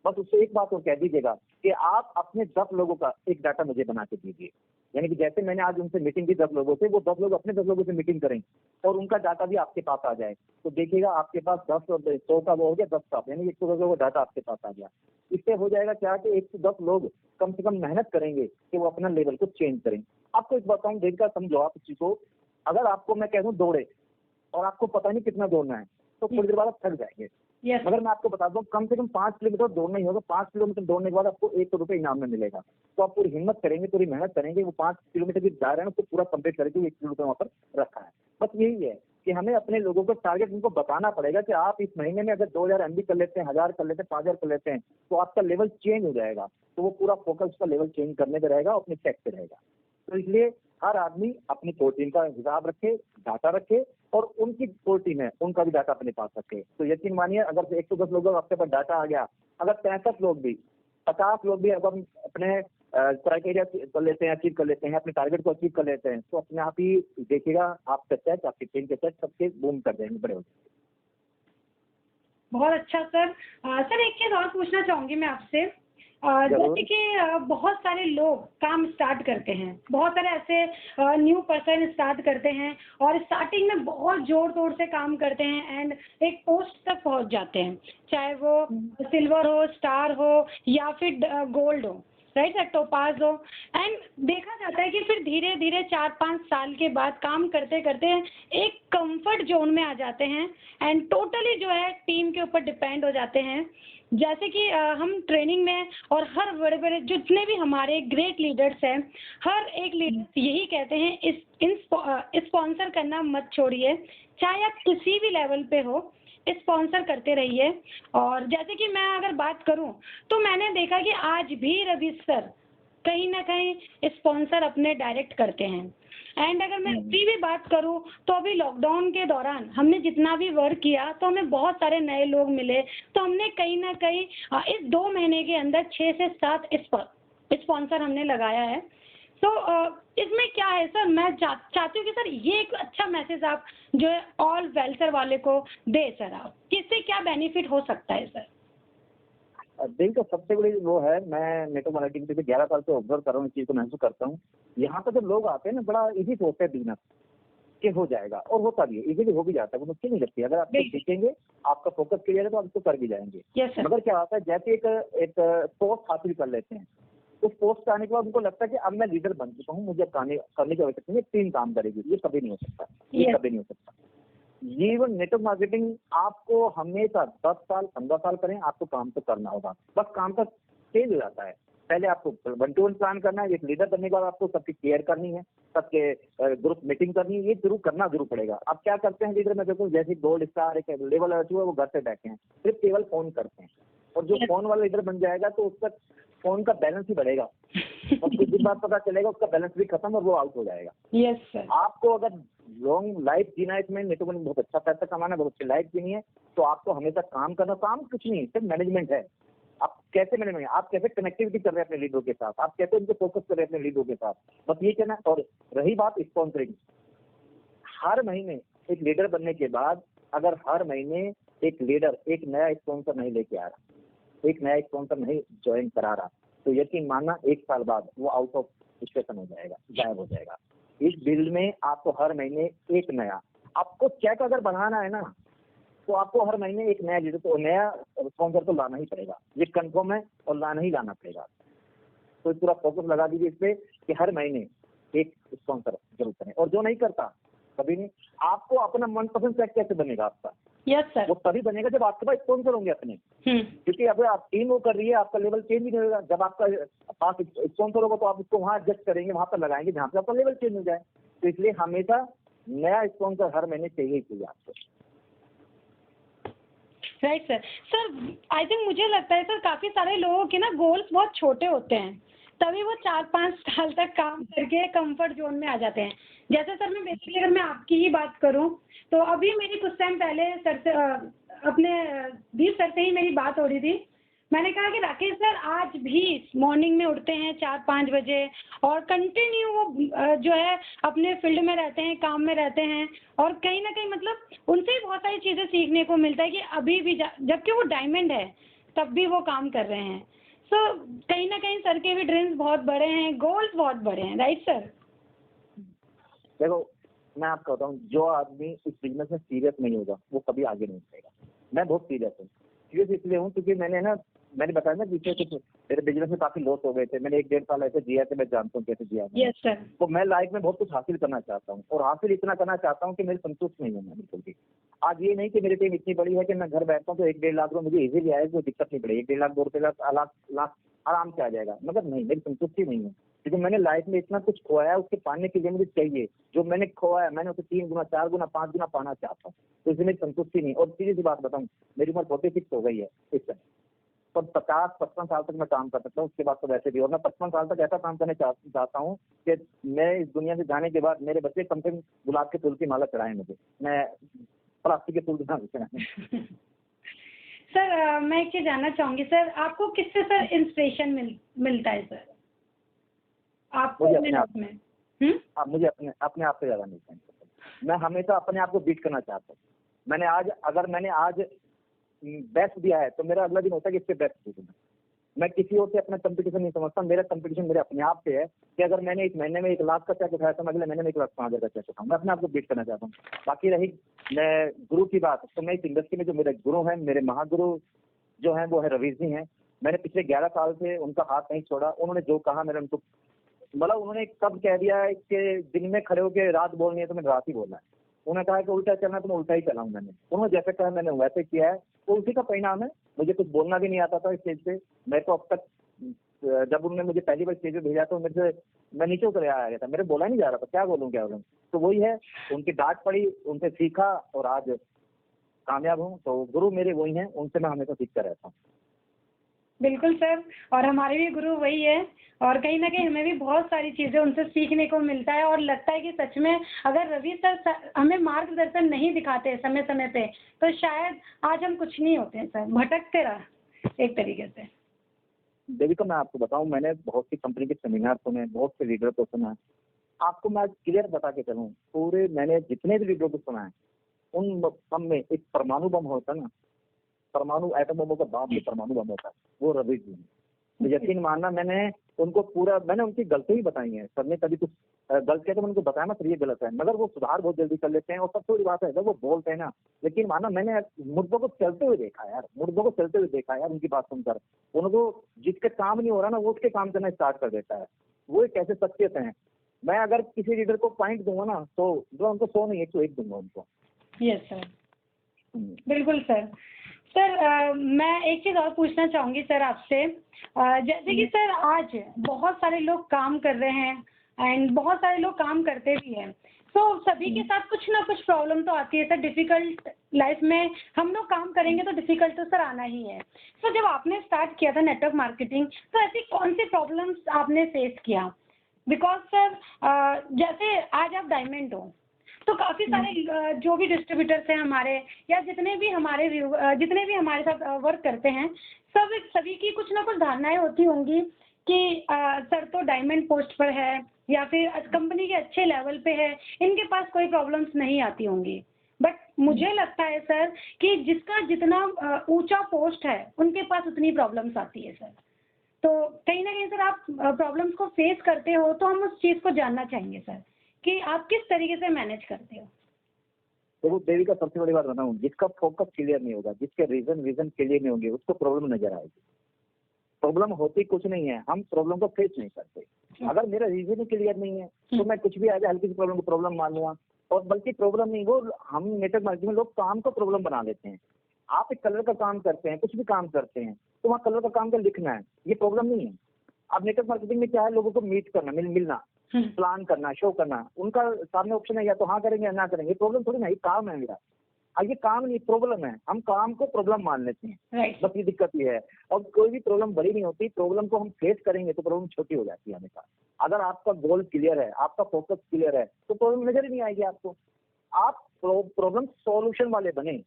बस उससे एक बात और कह दीजिएगा कि आप अपने 10 लोगों का एक डाटा मुझे बना के दीजिए। यानी कि जैसे मैंने आज उनसे मीटिंग की 10 लोगों से, वो 10 लोग अपने 10 लोगों से मीटिंग करें और उनका डाटा भी आपके पास आ जाए। तो देखिएगा आपके पास 10 और 100 का वो हो गया 10 का, यानी 110 का डाटा आपके पास आ गया। इससे हो जाएगा क्या कि 110 लोग कम से कम मेहनत करेंगे कि वो अपना लेवल को चेंज करें। आपको एक बताऊं, देखकर समझो आप इस चीज को, अगर आपको मैं कह दूं दौड़े और आपको पता नहीं कितना दौड़ना है तो थोड़ी देर बाद आप थक जाएंगे। मगर मैं आपको बता दूं कम से कम 5 किलोमीटर दौड़ना ही होगा। 5 किलोमीटर दौड़ने के बाद आपको 100 रुपये इनाम में मिलेगा। तो आप पूरी हिम्मत करेंगे, पूरी मेहनत करेंगे, वो 5 किलोमीटर की जा रहे हैं उसको पूरा कंप्लीट करेंगे। 1 किलोमीटर वहाँ पर रखा है। बस यही है कि हमें अपने लोगों को टारगेट उनको बताना पड़ेगा कि आप इस महीने में अगर 2000 MB कर लेते हैं, 1000 कर लेते हैं, 5000 कर लेते हैं तो आपका लेवल चेंज हो जाएगा। तो वो पूरा फोकस उसका लेवल चेंज करने पे रहेगा, अपने चेक पे रहेगा। तो इसलिए हर आदमी अपनी प्रोटीन का हिसाब रखे, डाटा रखे और उनकी प्रोटीन है उनका भी डाटा अपने पास रखे। तो यकीन मानिए अगर 110 लोगों का आपके पास डाटा आ गया, अगर 65 लोग भी 50 लोग भी अगर हम अपने क्राइटेरिया कर लेते हैं, अचीव कर लेते हैं, अपने टारगेट को अचीव कर लेते हैं, तो अपने आप ही देखिएगा आपके सेट, आपकी टीम के सेट सबके बूम कर जाएंगे, बड़े हो जाएंगे। बहुत अच्छा सर। सर एक चीज़ और पूछना चाहूँगी मैं आपसे। जैसे कि बहुत सारे लोग काम स्टार्ट करते हैं, बहुत सारे ऐसे न्यू पर्सन स्टार्ट करते हैं और स्टार्टिंग में बहुत जोर तोड़ से काम करते हैं एंड एक पोस्ट तक पहुंच जाते हैं, चाहे वो सिल्वर हो, स्टार हो या फिर गोल्ड हो, राइट सर, टोपाज हो। एंड देखा जाता है कि फिर धीरे धीरे 4-5 साल के बाद काम करते करते एक कंफर्ट जोन में आ जाते हैं एंड टोटली जो है टीम के ऊपर डिपेंड हो जाते हैं। जैसे कि हम ट्रेनिंग में और हर बड़े बड़े जितने भी हमारे ग्रेट लीडर्स हैं, हर एक लीडर यही कहते हैं, स्पॉन्सर करना मत छोड़िए, चाहे आप किसी भी लेवल पे हो, स्पॉन्सर करते रहिए। और जैसे कि मैं अगर बात करूं तो मैंने देखा कि आज भी रवि सर कहीं ना कहीं स्पॉन्सर अपने डायरेक्ट करते हैं। एंड अगर मैं अभी भी बात करूं तो अभी लॉकडाउन के दौरान हमने जितना भी वर्क किया तो हमें बहुत सारे नए लोग मिले, तो हमने कहीं ना कहीं इस 2 महीने के अंदर 6 से 7 स्पॉन्सर हमने लगाया है। तो इसमें क्या है सर, मैं चाहती हूँ कि सर ये एक अच्छा मैसेज आप जो है ऑल वेलफेयर वाले को दे सर, आप किससे क्या बेनिफिट हो सकता है सर? दिल का सबसे बड़ी वो है, मैं नेटवर्क मार्केटिंग पे 11 साल से ऑब्जर्व कर रहा हूँ, इस चीज को महसूस करता हूँ। यहाँ पर जब लोग आते हैं ना, बड़ा इजी सोचते हैं बिजनेस कि हो जाएगा, और होता भी है, इजीली हो भी जाता है, वो मुश्किल नहीं लगती। अगर आप सीखेंगे, आपका फोकस क्लियर है तो आप इसको कर भी जाएंगे। मगर क्या होता है, जैसे एक पोस्ट हासिल कर लेते हैं, उस पोस्ट पे आने के बाद उनको लगता है कि अब मैं लीडर बन चुका हूँ, मुझे करने की आवश्यकता नहीं, टीम काम करेगी। ये कभी नहीं हो सकता, ये कभी नहीं हो सकता। जीवन नेटवर्क मार्केटिंग आपको हमेशा 10 साल 15 साल करें, आपको काम तो करना होगा, बस काम का चेंज हो जाता है। पहले आपको 1-to-1 प्लान करना है, एक लीडर बनने के बाद आपको सबकी केयर करनी है, सबके ग्रुप मीटिंग करनी है, ये जरूर पड़ेगा। अब क्या करते हैं लीडर, मैं देखो जैसे गोल्ड स्टार एक लेवल है वो घर से बैठे हैं, सिर्फ केवल फोन करते हैं, और जो फोन वाला लीडर बन जाएगा तो उसका फोन का बैलेंस ही बढ़ेगा और कुछ दिन बाद पता चलेगा उसका बैलेंस भी खत्म और वो आउट हो जाएगा। Yes sir. आपको अगर लॉन्ग लाइफ जीना है, इसमें नेटवर्क में बहुत अच्छा पैसा कमाना है, बहुत अच्छी लाइफ जीनी है, तो आपको हमेशा काम करना। काम कुछ नहीं, सिर्फ मैनेजमेंट है। आप कैसे मैनेजमेंट, आप कैसे कनेक्टिविटी कर रहे हैं अपने लीडरों के साथ, आप कैसे उनको फोकस कर रहे हैं अपने लीडरों के साथ, बस ये कहना। और रही बात स्पॉन्सरिंग, हर महीने एक लीडर बनने के बाद अगर हर महीने एक लीडर एक नया स्पॉन्सर नहीं लेके आ रहा, एक नया स्पॉन्सर नहीं ज्वाइन करा रहा, तो यकीन मानना 1 साल बाद वो आउट ऑफ स्टेशन हो जाएगा, गायब हो जाएगा। इस बिल्ड में आपको हर महीने एक नया, आपको चेक अगर बढ़ाना है ना, तो आपको हर महीने एक नया लीडर तो नया स्पॉन्सर तो लाना ही पड़ेगा, ये कंफर्म है, और लाना पड़ेगा। तो पूरा फोकस लगा दीजिए इस पे कि हर महीने एक स्पॉन्सर जरूर करें। और जो नहीं करता कभी नहीं, आपको अपना मनपसंद चेक कैसे बनेगा आपका? Yes sir. वो तभी बनेगा जब आपके पास स्पॉन्सर होंगे अपने। क्योंकि अगर आप टीम वो कर रही है, आपका लेवल चेंज नहीं होगा। जब आपका पास स्पॉन्सर होगा तो आप उसको वहां एडजस्ट करेंगे, वहां पर लगाएंगे जहां पे आपका लेवल चेंज हो जाए। तो इसलिए हमेशा नया स्पॉन्सर हर महीने चाहिए आपको। Right sir. Sir I think मुझे लगता है सर काफी सारे लोगों के ना गोल्स बहुत छोटे होते हैं, तभी वो 4-5 साल तक काम करके कंफर्ट जोन में आ जाते हैं। जैसे सर मैं बेसिकली अगर मैं आपकी ही बात करूं तो अभी मेरी कुछ टाइम पहले सर से अपने दीप सर से ही मेरी बात हो रही थी। मैंने कहा कि राकेश सर आज भी मॉर्निंग में उठते हैं 4-5 बजे और कंटिन्यू वो जो है अपने फील्ड में रहते हैं, काम में रहते हैं, और कहीं ना कहीं मतलब उनसे ही बहुत सारी चीज़ें सीखने को मिलता है कि अभी भी जबकि वो डायमंड है तब भी वो काम कर रहे हैं। सो कहीं ना कहीं सर के भी ड्रीम्स बहुत बड़े हैं, गोल्स बहुत बड़े हैं, राइट सर? देखो मैं आपको बताऊं, जो आदमी इस बिजनेस में सीरियस नहीं होगा वो कभी आगे नहीं बढ़ेगा। मैं बहुत सीरियस हूँ। सीरियस इसलिए हूँ क्योंकि मैंने बताया ना पीछे कुछ मेरे बिजनेस में काफी लॉस हो गए थे। मैंने 1-1.5 साल ऐसे जिया थे, मैं जानता हूँ कैसे जिया। Yes sir. तो मैं लाइफ में बहुत कुछ हासिल करना चाहता हूँ, और हासिल इतना करना चाहता हूँ कि मेरी संतुष्ट नहीं हूँ मैं बिल्कुल भी। आज ये नहीं कि मेरी टीम इतनी बड़ी है कि मैं घर बैठता हूँ तो 1-1.5 लाख रुपये मुझे इजीली आए, कोई दिक्कत नहीं पड़ेगी, 1-1.5 लाख 2 लाख आराम से आ जाएगा। मगर नहीं, मेरी संतुष्टि नहीं है, क्योंकि मैंने लाइफ में इतना कुछ खोया है, उसके पाने के लिए मुझे चाहिए। जो मैंने खोया है मैंने उसे 3 गुना 4 गुना 5 गुना पाना चाहता हूँ, तो इसलिए मेरी संतुष्टि नहीं। और सीधी सी बात बताऊँ, मेरी उम्र 46 हो गई है इस समय, तो 50-55 साल तक मैं काम कर सकता हूँ, उसके बाद तो वैसे भी। और मैं 55 साल तक ऐसा काम करने चाहता हूँ कि मैं इस दुनिया से जाने के बाद मेरे बच्चे कम से कम गुलाब के फूल की माला चढ़ाएं मुझे, मैं प्लास्टिक के फूल चढ़ाएं। सर मैं एक चीज जानना चाहूंगी सर, आपको किससे सर इंस्पिरेशन मिलता है सर आपको अपने आप में? मुझे अपने आप से ज्यादा मिलता है। मैं हमेशा अपने आप को बीट करना चाहता हूँ। अगर मैंने आज बेस्ट दिया है तो मेरा अगला दिन होता है कि इससे बेस्ट दूंगा। मैं किसी और से अपना कंपटीशन नहीं समझता। मेरा कंपटीशन मेरे अपने आप से है कि अगर मैंने इस महीने में 1 लाख का चेक उठाया तो मैं अगले महीने में 1,05,000 का चेक उठाऊँ। मैं अपने आप को बीट करना चाहता हूँ। बाकी रही मैं गुरु की बात, तो मैं इस इंडस्ट्री में जो मेरे गुरु हैं, मेरे महागुरु जो हैं वो है रवीश जी हैं। मैंने पिछले 11 साल से उनका हाथ नहीं छोड़ा। उन्होंने जो कहा मैंने उनको, मतलब उन्होंने कब कह दिया है कि दिन में खड़े होकर रात बोलनी है तो मैंने रात ही बोलना है। उन्होंने कहा कि उल्टा चलना तो मैं उल्टा ही चला हूँ। उन्होंने जैसे कहा मैंने वैसे किया है, तो उसी का परिणाम है। मुझे कुछ बोलना भी नहीं आता था स्टेज पे। मैं तो अब तक, जब उन्होंने मुझे पहली बार स्टेज पे भेजा तो मैं नीचे उतर आया था। मेरे बोला नहीं जा रहा था, क्या बोलूँ। तो वही है, उनकी डांट पड़ी, उनसे सीखा और आज कामयाब हूँ। तो गुरु मेरे वही हैं, उनसे मैं हमेशा सीखता रहता हूँ। बिल्कुल सर, और हमारे भी गुरु वही है, और कहीं ना कहीं हमें भी बहुत सारी चीजें उनसे सीखने को मिलता है। और लगता है कि सच में अगर रवि सर हमें मार्गदर्शन नहीं दिखाते समय समय पे तो शायद आज हम कुछ नहीं होते हैं सर, भटकते रह एक तरीके से। देविका, मैं आपको बताऊं, मैंने बहुत सी कंपनी के सेमिनार सुने, बहुत से लीडर को सुना। आपको मैं क्लियर बता के चलूं, पूरे मैंने जितने भी लीडर को सुना है उन सब में एक परमाणु बम होता है ना, परमाणु एटम बमों का बाप जो परमाणु बम होता है वो रवि जी है। तो यकीन मानना, मैंने उनकी गलती ही बताई है। सर ने कभी कुछ गलत किया तो मैंने उनको बताया ना, सर ये गलत है, मगर वो सुधार बहुत जल्दी कर लेते हैं। और सबसे बड़ी बात है जब वो बोलते हैं ना, यकीन मानना मैंने मुद्दों को चलते हुए देखा यार, उनकी बात सुनकर। उनको जिसके काम नहीं हो रहा ना वो उसके काम करना स्टार्ट कर देता है। वो एक ऐसे शख्सियत है। मैं अगर किसी लीडर को पॉइंट दूंगा ना तो जो उनको 100 नहीं 101 दूंगा उनको। यस सर, बिल्कुल सर। सर मैं एक चीज़ और पूछना चाहूँगी सर आपसे। जैसे कि सर आज बहुत सारे लोग काम कर रहे हैं एंड बहुत सारे लोग काम करते भी हैं, तो सभी के साथ कुछ ना कुछ प्रॉब्लम तो आती है सर। डिफ़िकल्ट लाइफ में हम लोग काम करेंगे तो डिफ़िकल्ट तो सर आना ही है। तो जब आपने स्टार्ट किया था नेटवर्क मार्केटिंग, तो ऐसी कौन सी प्रॉब्लम्स आपने फेस किया? बिकॉज सर जैसे आज आप डायमंड हो तो काफ़ी सारे जो भी डिस्ट्रीब्यूटर्स हैं हमारे, या जितने भी हमारे साथ वर्क करते हैं, सभी की कुछ ना कुछ धारणाएं होती होंगी कि सर तो डायमंड पोस्ट पर है या फिर कंपनी के अच्छे लेवल पे है, इनके पास कोई प्रॉब्लम्स नहीं आती होंगी। बट मुझे लगता है सर कि जिसका जितना ऊंचा पोस्ट है उनके पास उतनी प्रॉब्लम्स आती है सर। तो कहीं ना कहीं सर आप प्रॉब्लम्स को फेस करते हो, तो हम उस चीज़ को जानना चाहेंगे सर कि आप किस तरीके से मैनेज करते हो। तो वो देविका, सबसे बड़ी बात बताऊं, जिसका फोकस क्लियर नहीं होगा, जिसके रीजन क्लियर नहीं होंगे, उसको प्रॉब्लम नजर आएगी। प्रॉब्लम होती कुछ नहीं है, हम प्रॉब्लम को फेस नहीं करते। अगर मेरा रीजन ही क्लियर नहीं है तो मैं कुछ भी आ जाए हल्की सी प्रॉब्लम को प्रॉब्लम मान लूंगा। और बल्कि प्रॉब्लम नहीं, वो हम नेटवर्क मार्केटिंग में लोग काम को प्रॉब्लम बना लेते हैं। आप एक कलर का काम करते हैं, कुछ भी काम करते हैं, तो वहाँ कलर का काम का लिखना है, ये प्रॉब्लम नहीं है। अब नेटवर्क मार्केटिंग में क्या है, लोगों को मीट करना, मिलना, प्लान करना, शो करना, उनका सामने ऑप्शन है, या तो हाँ करेंगे या ना करेंगे। प्रॉब्लम थोड़ी ना, ये काम है मेरा। ये काम नहीं, प्रॉब्लम है। हम काम को प्रॉब्लम मान लेते हैं, बस ये दिक्कत ये है। और कोई भी प्रॉब्लम बड़ी नहीं होती, प्रॉब्लम को हम फेस करेंगे तो प्रॉब्लम छोटी हो जाती है हमेशा। अगर आपका गोल क्लियर है, आपका फोकस क्लियर है, तो प्रॉब्लम नजर ही नहीं आएगी आपको। आप प्रॉब्लम सॉल्यूशन वाले बने,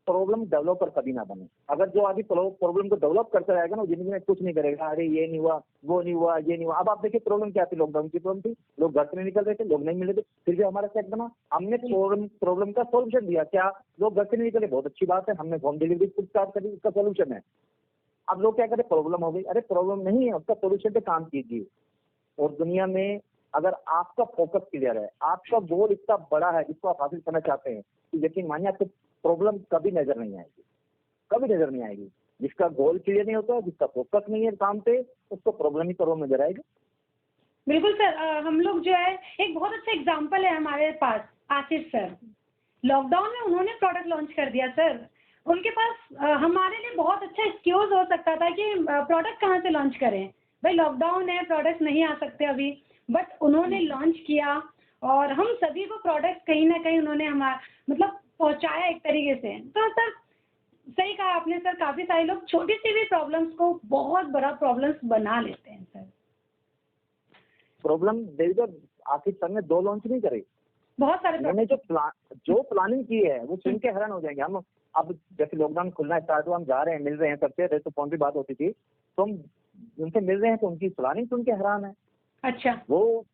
प्रॉब्लम डेवलपर कभी ना बने। अगर जो आदमी प्रॉब्लम को डेवलप करता रहेगा ना, जिंदगी में कुछ नहीं करेगा। अरे ये नहीं हुआ, वो नहीं हुआ, ये नहीं हुआ। अब आप देखिए प्रॉब्लम क्या थी, लॉकडाउन की प्रॉब्लम थी, लोग घर से नहीं निकल रहे थे, लोग नहीं मिले थे, फिर भी हमारा सेट बना। हमने प्रॉब्लम का सोल्यूशन दिया। क्या लोग घर से नहीं निकले, बहुत अच्छी बात है, हमने होम डिलीवरी स्टार्ट करी, उसका सोल्यूशन है। अब लोग क्या करें, प्रॉब्लम हो गई, अरे प्रॉब्लम नहीं है, उसका सोल्यूशन पे काम कीजिए। और दुनिया में अगर आपका फोकस क्लियर है, आपका गोल इतना बड़ा है जिसको आप हासिल करना चाहते हैं, तो यकीन मानिए आपको प्रॉब्लम कभी नजर नहीं आएगी, कभी नजर नहीं आएगी। जिसका गोल क्लियर नहीं होता, जिसका फोकस नहीं है काम पे, उसको प्रॉब्लम ही प्रॉब्लम नजर आएगी। बिल्कुल सर। हम लोग जो है, एक बहुत अच्छा एग्जांपल है हमारे पास, आसिफ सर। लॉकडाउन में उन्होंने प्रोडक्ट लॉन्च कर दिया सर। उनके पास हमारे लिए बहुत अच्छा एक्सक्यूज हो सकता था कि प्रोडक्ट कहाँ से लॉन्च करें, भाई लॉकडाउन है, प्रोडक्ट नहीं आ सकते अभी। बट उन्होंने लॉन्च किया और हम सभी को प्रोडक्ट कहीं ना कहीं उन्होंने हमारा मतलब पहुंचाया एक तरीके से। तो सर सही कहा आपने सर, काफी सारे लोग छोटी सी भी प्रॉब्लम्स को बहुत बड़ा प्रॉब्लम्स बना लेते हैं सर। प्रॉब्लम आखिर सर ने 2 लॉन्च नहीं करे, बहुत सारे मैंने जो प्लानिंग की है वो सुन के हैरान हो जाएंगे हम। अब जैसे लॉकडाउन खुलना स्टार्ट हुआ, हम जा रहे हैं, मिल रहे हैं सबसे, जैसे फोन पे बात होती थी, तो हम उनसे मिल रहे हैं तो उनकी प्लानिंग सुन के हैरान है। अच्छा। वो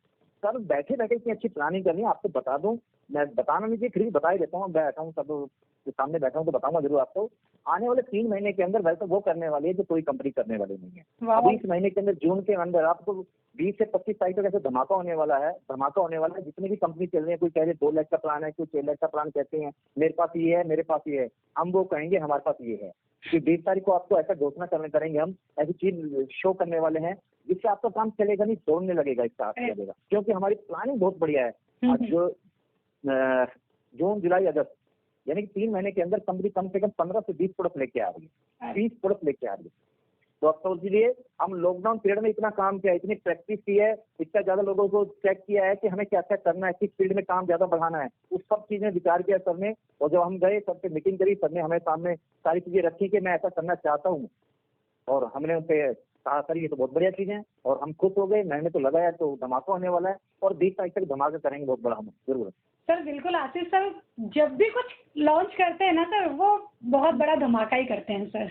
सर बैठे बैठे इतनी अच्छी प्लानिंग करनी है, आपको बता दूं, मैं बताना नहीं चाहिए, फिर भी बता ही देता हूँ, बैठा हूँ सब सामने बैठा हूँ तो बताऊंगा जरूर आपको। आने वाले 3 महीने के अंदर वैसे वो करने वाली है जो कोई कंपनी करने वाली नहीं है। अभी इस महीने के अंदर, जून के अंदर, आपको 20 से 25 तारीख तक ऐसे धमाका होने वाला है, धमाका होने वाला है। जितनी भी कंपनी चल रही है, कोई कह रहे 2 लाख का प्लान है, कोई 6 लाख का प्लान कहते हैं, मेरे पास ये है, मेरे पास ये है, हम वो कहेंगे हमारे पास ये है कि 20 तारीख को आपको ऐसा घोषणा करेंगे, हम ऐसी चीज शो करने वाले हैं जिससे आपका काम चलेगा नहीं, दौड़ने लगेगा, स्टार्ट लगेगा, क्योंकि हमारी प्लानिंग बहुत बढ़िया है। आज जो जून, जुलाई, अगस्त, यानी कि 3 महीने के अंदर कंपनी कम से कम 15 से 20 प्रोडक्ट लेके आ रही है, 20 प्रोडक्ट लेके आ रही है। तो अब तो इसलिए हम लॉकडाउन पीरियड में इतना काम किया, इतनी प्रैक्टिस की है, इतना ज्यादा लोगों को चेक किया है कि हमें क्या क्या करना है, किस फील्ड में काम ज्यादा बढ़ाना है, उस सब चीजें विचार किया सर ने। और जब हम गए, सबसे मीटिंग करी, सर ने हमें सामने सारी चीजें रखी कि मैं ऐसा करना चाहता हूँ, और हमने उनसे कहा सर ये तो बहुत बढ़िया चीजें हैं, और हम खुश हो गए। मैंने तो लगाया तो धमाका होने वाला है, और 20 तारीख तक धमाका करेंगे बहुत बड़ा हम, जरूर। सर बिल्कुल आशीष सर, जब भी कुछ लॉन्च करते हैं ना सर, वो बहुत बड़ा धमाका ही करते हैं सर।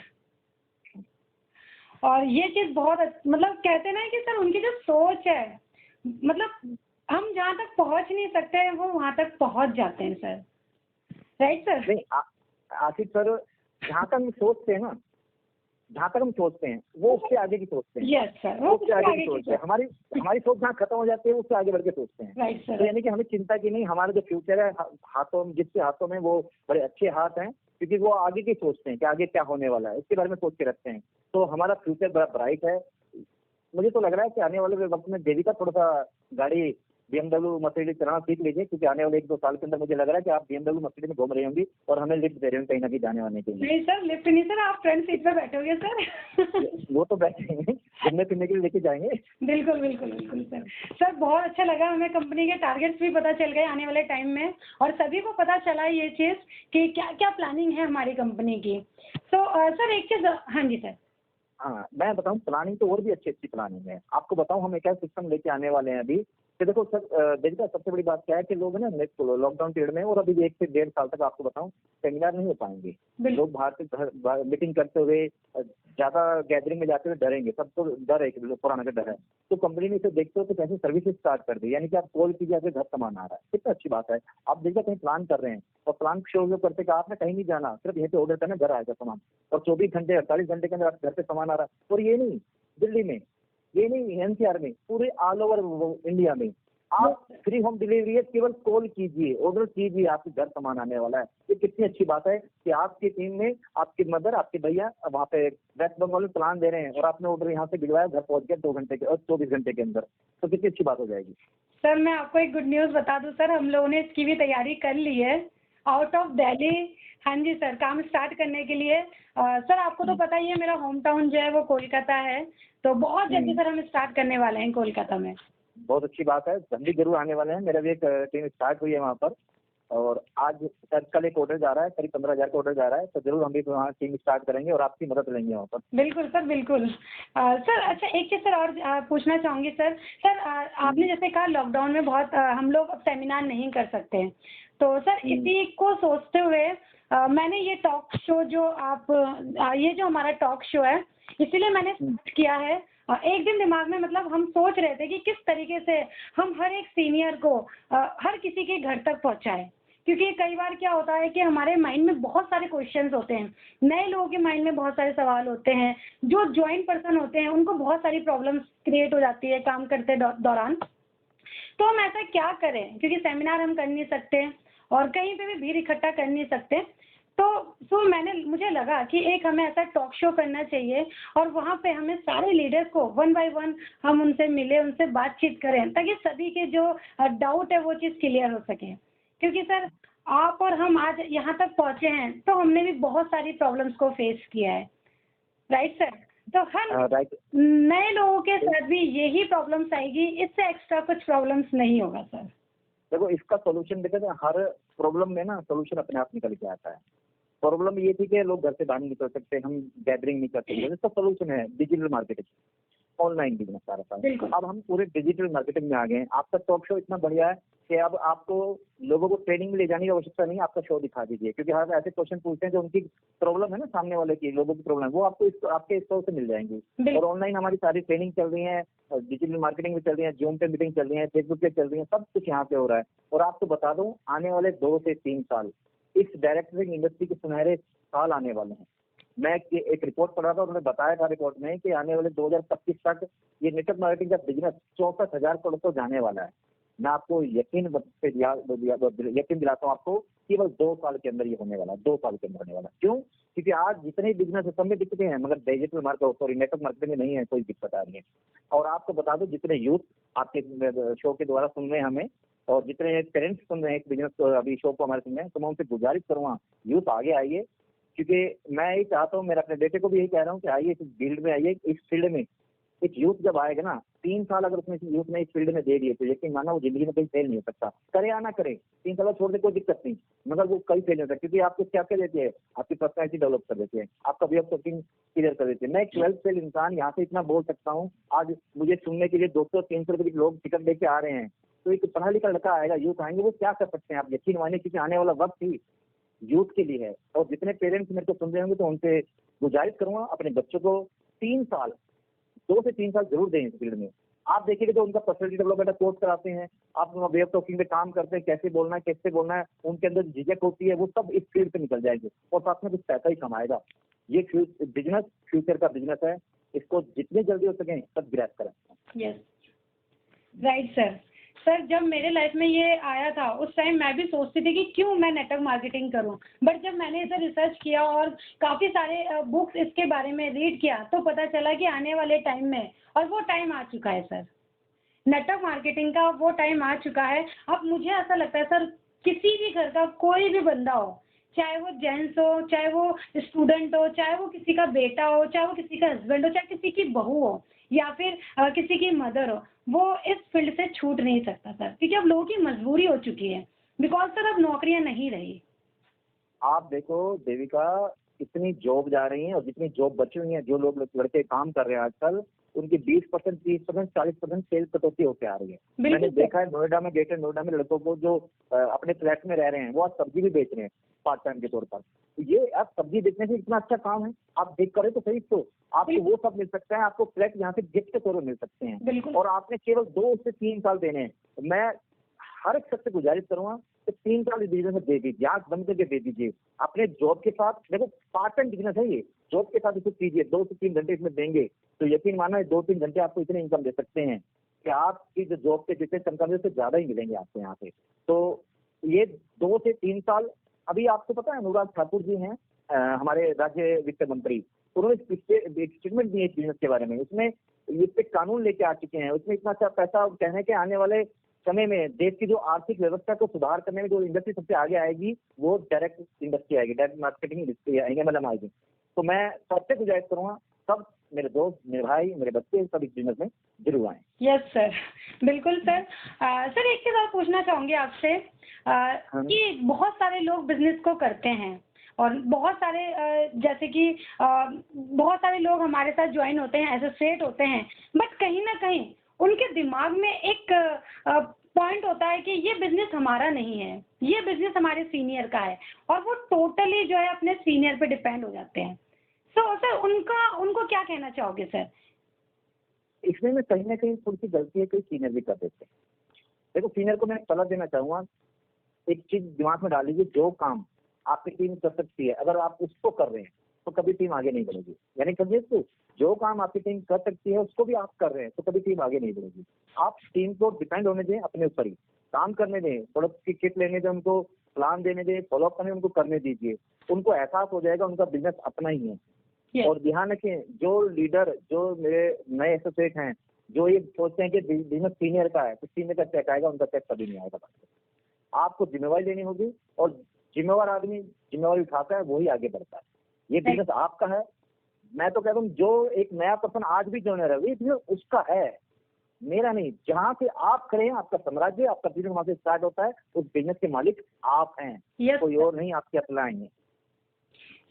और ये चीज बहुत मतलब कहते हैं ना कि सर उनकी जो सोच है, मतलब हम जहाँ तक पहुँच नहीं सकते हैं वो वहाँ तक पहुँच जाते हैं सर। Right sir? नहीं आशीष सर, जहाँ तक हम सोचते हैं ना, जहाँ तक हम सोचते हैं वो उससे आगे की सोचते हैं। यस सर, वो उससे आगे की सोचते हैं। हमारी सोच जहाँ खत्म हो जाती है उससे आगे बढ़ के सोचते हैं। Right sir. तो यानी कि हमें चिंता की नहीं, हमारा जो फ्यूचर है हाथों, जिसके हाथों में, वो बड़े अच्छे हाथ हैं, क्योंकि वो आगे की सोचते हैं कि आगे क्या होने वाला है, इसके बारे में सोच के रखते हैं। तो हमारा फ्यूचर बड़ा ब्राइट है। मुझे तो लग रहा है कि आने वाले वक्त में देविका थोड़ा सा गाड़ी BMW मर्सिडीज चलाना सीख लीजिए, क्योंकि आने वाले 1-2 साल के अंदर मुझे लग रहा है कि आप BMW मर्सिडीज में घूम रही होंगी और हमें लिफ्ट दे रहे होंगे कहीं ना कहीं जाने वाने के लिए। नहीं सर, लिफ्ट नहीं सर, आप फ्रंट सीट पे बैठोगे सर। वो तो बैठेंगे, घूमने फिरने के लिए लेके जाएंगे। बिल्कुल बिल्कुल बिल्कुल सर। सर बहुत अच्छा लगा, हमें कंपनी के टारगेट्स भी पता चल गए आने वाले टाइम में, और सभी को पता चला ये चीज़ कि क्या क्या प्लानिंग है हमारी कंपनी की। तो सर एक चीज़, हाँ जी सर। हाँ, मैं बताऊं, प्लानिंग तो और भी अच्छी अच्छी प्लानिंग है। आपको बताऊं, हम एक ऐसा सिस्टम लेके आने वाले हैं अभी कि देखो सर, देखिए सबसे बड़ी बात क्या है कि लोग ना लॉकडाउन पीरियड में, और अभी 1 से 1.5 साल तक आपको बताऊं सेमिनार नहीं हो पाएंगे। लोग बाहर से घर मीटिंग करते हुए, ज्यादा गैदरिंग में जाते हुए डरेंगे, सबको डर है कि कोरोना का डर है। तो कंपनी ने इसे देखते हो तो कैसे सर्विसेज स्टार्ट कर दी, यानी कि आप कॉल कीजिए, आपके घर सामान आ रहा है। कितना अच्छी बात है। आप देखिए कहीं प्लान कर रहे हैं और प्लान शुरू करते कि आपने कहीं नहीं जाना, सिर्फ यहीं पे ऑर्डर करना, घर आएगा सामान, और 24 घंटे 48 घंटे के अंदर आपके घर पे सामान आ रहा है। और ये नहीं दिल्ली में, ये नहीं NCR में, पूरे ऑल ओवर इंडिया में आप फ्री होम डिलीवरी है। केवल कॉल कीजिए, ऑर्डर कीजिए, आपके घर सामान आने वाला है। ये कितनी अच्छी बात है कि आपकी टीम में आपकी मदर, आपके भैया वहाँ पे वेस्ट बंगाल में प्लान दे रहे हैं, और आपने ऑर्डर यहाँ से भिजवाया, घर पहुँच गया 2 घंटे के और 24 घंटे के अंदर। तो कितनी अच्छी बात हो जाएगी। सर मैं आपको एक गुड न्यूज़ बता दूं सर, हम लोगों ने इसकी भी तैयारी कर ली है, आउट ऑफ दिल्ली। हाँ जी सर, काम स्टार्ट करने के लिए। सर आपको तो पता ही है मेरा होम टाउन जो है वो कोलकाता है, तो बहुत जल्दी सर हम स्टार्ट करने वाले हैं कोलकाता में। बहुत अच्छी बात है, जल्दी जरूर आने वाले हैं। मेरा भी एक टीम स्टार्ट हुई है वहाँ पर, और आज सर कल एक ऑर्डर जा रहा है, करीब 15,000 का ऑर्डर जा रहा है। तो जरूर हम भी वहाँ टीम स्टार्ट करेंगे और आपकी मदद लेंगे वहाँ पर। बिल्कुल सर बिल्कुल। सर अच्छा एक चीज़ सर और पूछना चाहूँगी सर। सर आपने जैसे कहा लॉकडाउन में बहुत हम लोग अब सेमिनार नहीं कर सकते हैं, तो सर इसी को सोचते हुए मैंने ये टॉक शो जो आप ये जो हमारा टॉक शो है, इसीलिए मैंने स्टार्ट किया है। एक दिन दिमाग में मतलब हम सोच रहे थे कि किस तरीके से हम हर एक सीनियर को हर किसी के घर तक पहुंचाएं, क्योंकि कई बार क्या होता है कि हमारे माइंड में बहुत सारे क्वेश्चंस होते हैं, नए लोगों के माइंड में बहुत सारे सवाल होते हैं, जो ज्वाइन पर्सन होते हैं उनको बहुत सारी प्रॉब्लम्स क्रिएट हो जाती है काम करते दौरान। तो हम ऐसा क्या करें, क्योंकि सेमिनार हम कर नहीं सकते और कहीं पे भी भीड़ इकट्ठा कर नहीं सकते, तो मुझे लगा कि एक हमें ऐसा टॉक शो करना चाहिए, और वहाँ पे हमें सारे लीडर्स को 1 बाय 1 हम उनसे मिले, उनसे बातचीत करें, ताकि सभी के जो डाउट है वो चीज़ क्लियर हो सके। क्योंकि सर आप और हम आज यहाँ तक पहुँचे हैं तो हमने भी बहुत सारी प्रॉब्लम्स को फेस किया है। Right sir? तो हर नए लोगों के साथ भी यही प्रॉब्लम्स आएगी, इससे एक्स्ट्रा कुछ प्रॉब्लम्स नहीं होगा सर। देखो इसका सोल्यूशन देखो, हर प्रॉब्लम में ना सोल्यूशन अपने आप निकल के आता है। प्रॉब्लम ये थी कि लोग घर से बाहर नहीं निकल सकते, हम गैदरिंग नहीं कर सकते, इसका सोल्यूशन है डिजिटल मार्केटिंग। ऑनलाइन बिजनेस सारा था। अब हम पूरे डिजिटल मार्केटिंग में आ गए हैं। आपका टॉक शो इतना बढ़िया है कि अब आपको लोगों को ट्रेनिंग में ले जाने की आवश्यकता नहीं, आपका शो दिखा दीजिए, क्योंकि हर ऐसे क्वेश्चन पूछते हैं जो उनकी प्रॉब्लम है ना, सामने वाले की, लोगों की प्रॉब्लम, वो आपको आपके शो से मिल जाएंगी। और ऑनलाइन हमारी सारी ट्रेनिंग चल रही है, डिजिटल मार्केटिंग भी चल रही है, जूम पे मीटिंग चल रही है, फेसबुक पे चल रही है, सब कुछ यहाँ पे हो रहा है। और आपको बता दूं, आने वाले 2 से 3 साल इस डायरेक्ट सेलिंग इंडस्ट्री के सुनहरे साल आने वाले हैं। मैं एक रिपोर्ट पढ़ रहा था, उन्होंने बताया था रिपोर्ट में कि आने वाले 2025 तक ये नेटवर्क मार्केटिंग का बिजनेस 64,000 करोड़ को जाने वाला है। मैं आपको यकीन दिलाता हूँ आपको, केवल 2 साल के अंदर ये होने वाला है, 2 साल के अंदर होने वाला है। क्यों? क्योंकि आज जितने बिजनेस सब में दिखते हैं, मगर डिजिटल मार्केट नेटवर्क मार्केटिंग में नहीं है, कोई दिक्कत आ रही है। और आपको बता दो, जितने यूथ आपके शो के द्वारा सुन रहे हैं हमें, और जितने पेरेंट्स सुन रहे हैं बिजनेस अभी शो को हमारे सुन रहे हैं, तो मैं उनसे गुजारिश करूंगा, यूथ आगे आइए, क्योंकि मैं यही चाहता हूँ, मेरे अपने बेटे को भी यही कह रहा हूँ कि आइए इस फील्ड में आइए। इस फील्ड में एक यूथ जब आएगा ना, 3 साल अगर उसने यूथ ने इस फील्ड में दे दिए, तो यकीन माना वो जिंदगी में कहीं फेल नहीं हो सकता। करे या ना करे, 3 साल छोड़ दे कोई दिक्कत नहीं, मगर वो कहीं फेल नहीं होता, क्योंकि आपको क्या क्या देती है, आपकी पर्सनैलिटी डेवलप कर देती है, आपका वे ऑफ टॉकिंग क्लियर कर देती है। मैं एक 12th फेल इंसान यहाँ से इतना बोल सकता हूँ, आज मुझे सुनने के लिए 200-300 रुपए के लोग टिकट लेके आ रहे हैं, तो एक पढ़ा लिखा लड़का आएगा, यूथ आएंगे, वो क्या कर सकते हैं आप यकीन मानिए, क्योंकि आने वाला वक्त ही यूथ के लिए है। और जितने पेरेंट्स मेरे को सुन रहे होंगे, तो उनसे गुजारिश करूंगा, अपने बच्चों को 3 साल, 2 से 3 साल जरूर दें इस फील्ड में। आप देखिएगा जो उनका पर्सनैलिटी डेवलपमेंट कोर्स कराते हैं, आप वे ऑफ टॉकिंग पे काम करते हैं, कैसे बोलना है, कैसे बोलना है, उनके अंदर झिझक होती है, वो सब इस फील्ड से निकल जाएंगे और साथ में कुछ पैसा ही कमाएगा। ये बिजनेस फ्यूचर का बिजनेस है, इसको जितने जल्दी हो सके सब ग्रैब करें। Yes, right sir. सर, जब मेरे लाइफ में ये आया था, उस टाइम मैं भी सोचती थी कि क्यों मैं नेटवर्क मार्केटिंग करूं, बट जब मैंने इसे रिसर्च किया और काफ़ी सारे बुक्स इसके बारे में रीड किया, तो पता चला कि आने वाले टाइम में, और वो टाइम आ चुका है सर, नेटवर्क मार्केटिंग का वो टाइम आ चुका है। अब मुझे ऐसा लगता है सर, किसी भी घर का कोई भी बंदा हो, चाहे वो जेंट्स हो, चाहे वो स्टूडेंट हो, चाहे वो किसी का बेटा हो, चाहे वो किसी का हस्बैंड हो, चाहे किसी की बहू हो, या फिर किसी की मदर हो, वो इस फील्ड से छूट नहीं सकता सर, क्योंकि अब लोगों की मजबूरी हो चुकी है, बिकॉज सर अब नौकरियां नहीं रही। आप देखो देविका, इतनी जॉब जा रही हैं, और जितनी जॉब बची हुई है, जो लोग लड़के काम कर रहे हैं आजकल, उनकी 20%, 30%, 40% सेल्स कटौती होकर आ रही है। मैंने देखा है नोएडा में, ग्रेटर नोएडा में लड़कों को जो अपने फ्लैट में रह रहे हैं, वो आज सब्जी भी बेच रहे हैं पार्ट टाइम के तौर पर। तो ये अब सब्जी बेचने से इतना अच्छा काम है, आप देख करें तो सही, तो आपको वो सब मिल सकता है, आपको फ्लैट यहाँ से गिफ्ट के तौर पर मिल सकते हैं, और आपने केवल 2 से 3 साल देने हैं। मैं हर एक शख्स से गुजारिश करूंगा कि 3 साल बिजनेस में दे दीजिए, आंख बंद करके दे दीजिए अपने जॉब के साथ। देखो पार्ट टाइम बिजनेस है ये, जॉब के साथ इसे कीजिए, 2 से 3 घंटे इसमें देंगे, तो यकीन माना 2-3 घंटे आपको इतने इनकम दे सकते हैं कि आपकी जो जॉब के जितने इनकम उससे ज्यादा ही मिलेंगे आपको यहाँ पे। तो ये 2 से 3 साल, अभी आपको पता है अनुराग ठाकुर जी हैं हमारे राज्य वित्त मंत्री, उन्होंने स्टेटमेंट दिए इस बिजनेस के बारे में, उसमें इस पे कानून लेके आ चुके हैं, उसमें इतना अच्छा पैसा कहने के आने वाले समय में देश की जो आर्थिक व्यवस्था को सुधार करने में जो इंडस्ट्री सबसे आगे आएगी, वो डायरेक्ट इंडस्ट्री आएगी, डायरेक्ट मार्केटिंग इंडस्ट्री आएगी, मतलब आएगी। तो मैं सबसे गुजारिश करूंगा, सब मेरे दोस्त, मेरे भाई, मेरे बच्चे सब इस बिजनेस में जरूर आए। यस सर, बिल्कुल सर। सर, एक चीज और पूछना चाहूंगी आपसे कि बहुत सारे लोग बिजनेस को करते हैं, और बहुत सारे जैसे कि बहुत सारे लोग हमारे साथ ज्वाइन होते हैं, एसोसिएट होते हैं, बट कहीं ना कहीं उनके दिमाग में एक पॉइंट होता है कि ये बिजनेस हमारा नहीं है, ये बिजनेस हमारे सीनियर का है, और वो टोटली जो है अपने सीनियर पे डिपेंड हो जाते हैं। तो सर, उनको क्या कहना चाहोगे सर? इसमें मैं कहीं ना कहीं थोड़ी सी गलती है, कोई सीनियर भी कर देते हैं। देखो, सीनियर को मैं सलाह देना चाहूंगा, एक चीज दिमाग में डाल लीजिए, जो काम आपकी टीम कर सकती है, अगर आप उसको कर रहे हैं तो कभी टीम आगे नहीं बढ़ेगी। यानी समझिए तो, जो काम आपकी टीम कर सकती है उसको भी आप कर रहे हैं तो कभी टीम आगे नहीं बढ़ेगी। आप टीम को डिपेंड होने दें, अपने ऊपर ही काम करने दें, प्रोडक्ट की किट लेने दें, उनको प्लान देने दें, फॉलोअप करने, उनको करने दीजिए, उनको एहसास हो जाएगा उनका बिजनेस अपना ही है। और ध्यान रखें, जो लीडर, जो मेरे नए एसोसिएट हैं, जो ये सोचते हैं कि बिजनेस सीनियर का है तो सीनियर का चेक आएगा, उनका चेक कभी नहीं आएगा। आपको जिम्मेवारी लेनी होगी, और जिम्मेवार आदमी जिम्मेवारी उठाता है, वही आगे बढ़ता है। ये बिजनेस आपका है। मैं तो कहता हूँ, जो एक नया पर्सन आज भी जोड़ने रहे, ये बिजनेस उसका है, मेरा नहीं। जहाँ से आप खड़े हैं, आपका साम्राज्य, आपका बिजनेस वहां से स्टार्ट होता है, उस बिजनेस के मालिक आप हैं, कोई और नहीं आपके अप्लाई है।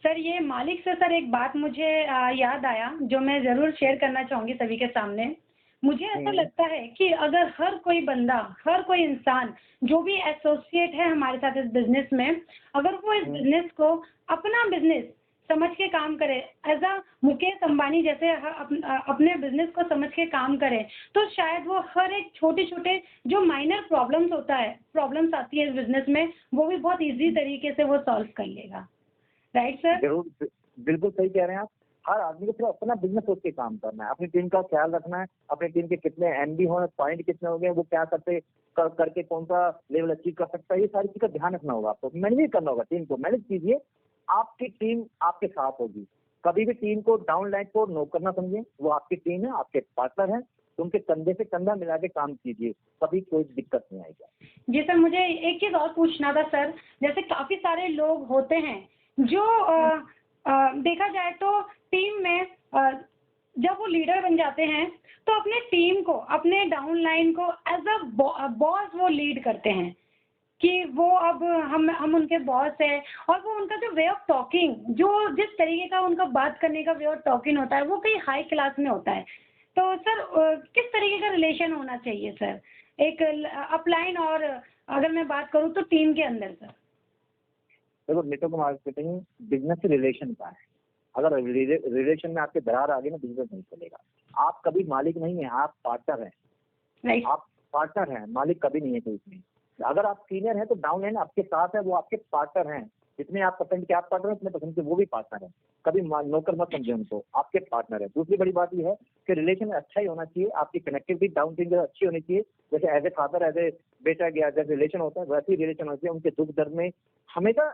सर ये मालिक से सर एक बात मुझे याद आया जो मैं ज़रूर शेयर करना चाहूँगी सभी के सामने। मुझे ऐसा लगता है कि अगर हर कोई बंदा, हर कोई इंसान जो भी एसोसिएट है हमारे साथ इस बिज़नेस में, अगर वो इस बिज़नेस को अपना बिज़नेस समझ के काम करे, एज़ अ मुकेश अंबानी जैसे अपने बिज़नेस को समझ के काम करे, तो शायद वो हर एक छोटे-छोटे जो माइनर प्रॉब्लम्स आती है इस बिज़नेस में, वो भी बहुत ईज़ी तरीके से वो सॉल्व कर लेगा। Right sir? जरूर, बिल्कुल सही कह रहे हैं आप। हर आदमी को सिर्फ अपना बिजनेस सोच के काम करना है, अपनी टीम का ख्याल रखना है, अपनी टीम के कितने एमडी हो, पॉइंट कितने हो गए, वो क्या करके कौन सा लेवल अचीव कर सकता है, ये सारी चीज का ध्यान रखना होगा आपको। मैनेज करना होगा टीम को, मैनेज कीजिए। आपकी टीम आपके साथ होगी। कभी भी टीम को डाउन लाइन को नो करना समझिए, वो आपकी टीम है, आपके पार्टनर है, उनके कंधे से कंधा मिला के काम कीजिए, कभी कोई दिक्कत नहीं आएगी। जी सर, मुझे एक चीज़ और पूछना था सर, जैसे काफ़ी सारे लोग होते हैं जो देखा जाए तो टीम में जब वो लीडर बन जाते हैं तो अपने टीम को, अपने डाउन लाइन को एज अ बॉस वो लीड करते हैं कि वो अब हम उनके बॉस हैं, और वो उनका जो वे ऑफ टॉकिंग, जो जिस तरीके का उनका बात करने का वे ऑफ टॉकिंग होता है, वो कहीं हाई क्लास में होता है। तो सर किस तरीके का रिलेशन होना चाहिए सर, एक अपलाइन और अगर मैं बात करूँ तो टीम के अंदर सर? देखो, नेटवर्क मार्केटिंग बिजनेस से रिलेशन का है। अगर रिलेशन में आपके दरार आ गई ना, बिजनेस नहीं चलेगा। आप कभी मालिक नहीं है, आप पार्टनर हैं। राइट। आप पार्टनर हैं, मालिक कभी नहीं है कोई इसमें। अगर आप सीनियर हैं तो डाउन लाइन आपके साथ है, वो आपके पार्टनर हैं। जितने आप पसंद के आप पार्टनर हैं, उतने पसंद के वो भी पार्टनर हैं। कभी नौकर मत समझे उनको, आपके पार्टनर है। दूसरी बड़ी बात यह है कि रिलेशन अच्छा ही होना चाहिए, आपकी कनेक्टिविटी डाउन टीम अच्छी होनी चाहिए। जैसे as a father, as a बेटा गया जैसे रिलेशन होता है, वैसे ही रिलेशन होना चाहिए। उनके दुख दर्द में हमेशा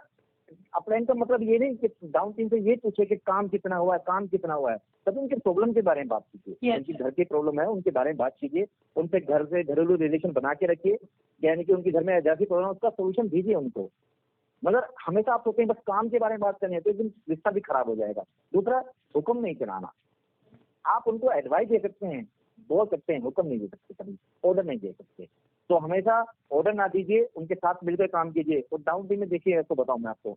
अपलाइन का मतलब ये नहीं कि डाउन टीम से ये पूछे कि काम कितना हुआ है, काम कितना हुआ है। तभी उनके प्रॉब्लम के बारे में बात कीजिए। Yes. उनकी घर की प्रॉब्लम है, उनके बारे में बात कीजिए। उनसे घर से घरेलू रिलेशन बना के रखिए, यानी कि उनके घर में जैसी प्रॉब्लम है उसका सोल्यूशन दीजिए उनको। मगर हमेशा आप सोचते हैं बस काम के बारे में बात करनी है, तो एक दिन रिश्ता भी खराब हो जाएगा। दूसरा, हुक्म नहीं चलाना। आप उनको एडवाइस दे सकते हैं, बोल सकते हैं, हुक्म नहीं दे सकते, कभी ऑर्डर नहीं दे सकते। तो हमेशा ऑर्डर ना दीजिए, उनके साथ मिलकर काम कीजिए। और डाउन टीम में देखिए, ऐसा बताऊं मैं आपको,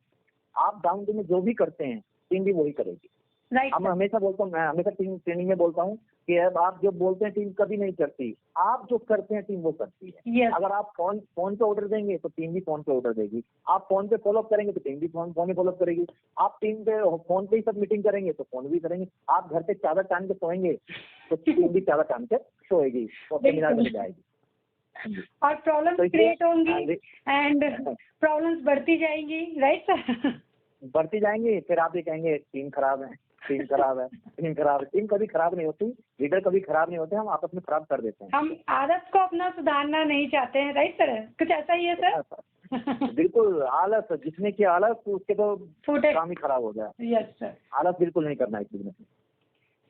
आप डाउन टीम में जो भी करते हैं टीम भी वही करेगी। राइट। मैं हमेशा बोलता हूँ, मैं हमेशा टीम ट्रेनिंग में बोलता हूँ कि अब आप जो बोलते हैं टीम कभी नहीं करती, आप जो करते हैं टीम वो करती है। Yes. अगर आप फोन पे ऑर्डर देंगे तो टीम भी फोन पे ऑर्डर देगी। आप फोन पे फॉलोअप करेंगे तो टीम भी फोन पे फॉलोअप करेगी। आप टीम पे फोन पे ही सब मीटिंग करेंगे तो फोन भी करेंगे। आप घर पे चादर टांग के सोएंगे तो टीम भी चादर टांग के सोएगी और सेमिनार में जाएगी। और प्रॉब्लम्स क्रिएट होंगी एंड प्रॉब्लम्स बढ़ती जाएंगी। Right sir? बढ़ती जाएंगी, फिर आप ये कहेंगे टीम खराब है, टीम खराब है, टीम खराब है। टीम कभी खराब नहीं होती, लीडर कभी खराब नहीं होते, हम आपस में खराब कर देते हैं। हम आदत को अपना सुधारना नहीं चाहते हैं। Right sir? कुछ ऐसा ही है सर? बिल्कुल, आलस, जिसने किया आलस उसके तो काम ही खराब हो गया। Yes sir. आलस बिल्कुल नहीं करना है इस बिजनेस में।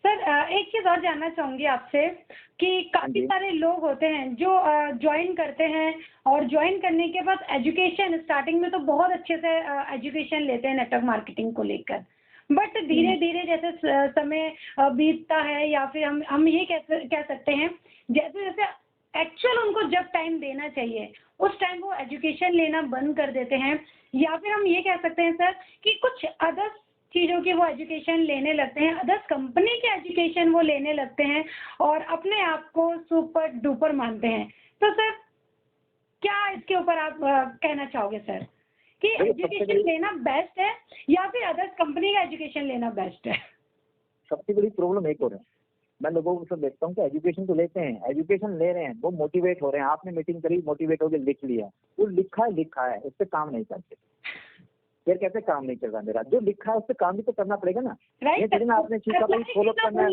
सर एक चीज़ और जानना चाहूँगी आपसे कि काफ़ी सारे लोग होते हैं जो ज्वाइन करते हैं, और ज्वाइन करने के बाद एजुकेशन स्टार्टिंग में तो बहुत अच्छे से एजुकेशन लेते हैं नेटवर्क मार्केटिंग को लेकर, बट धीरे धीरे जैसे समय बीतता है, या फिर हम ये कह सकते हैं जैसे जैसे एक्चुअल उनको जब टाइम देना चाहिए उस टाइम वो एजुकेशन लेना बंद कर देते हैं, या फिर हम ये कह सकते हैं सर कि कुछ अदर्स चीज़ों की वो एजुकेशन लेने लगते हैं, अदर्स कंपनी के एजुकेशन वो लेने लगते हैं और अपने आप को सुपर डुपर मानते हैं। तो सर क्या इसके ऊपर आप कहना चाहोगे सर कि एजुकेशन लेना बेस्ट है या फिर अदर्स कंपनी का एजुकेशन लेना बेस्ट है? सबसे बड़ी प्रॉब्लम एक और है, मैं लोगों को सब देखता हूँ कि एजुकेशन तो लेते हैं, एजुकेशन ले रहे हैं, वो मोटिवेट हो रहे हैं। आपने मीटिंग करी, मोटिवेट होकर लिख लिया, वो लिखा है, उस पर काम नहीं करते। फिर कैसे काम नहीं चल रहा मेरा? जो लिखा है उस पर काम भी तो करना पड़ेगा ना। राइट। आपने सीखा भाई फॉलो करना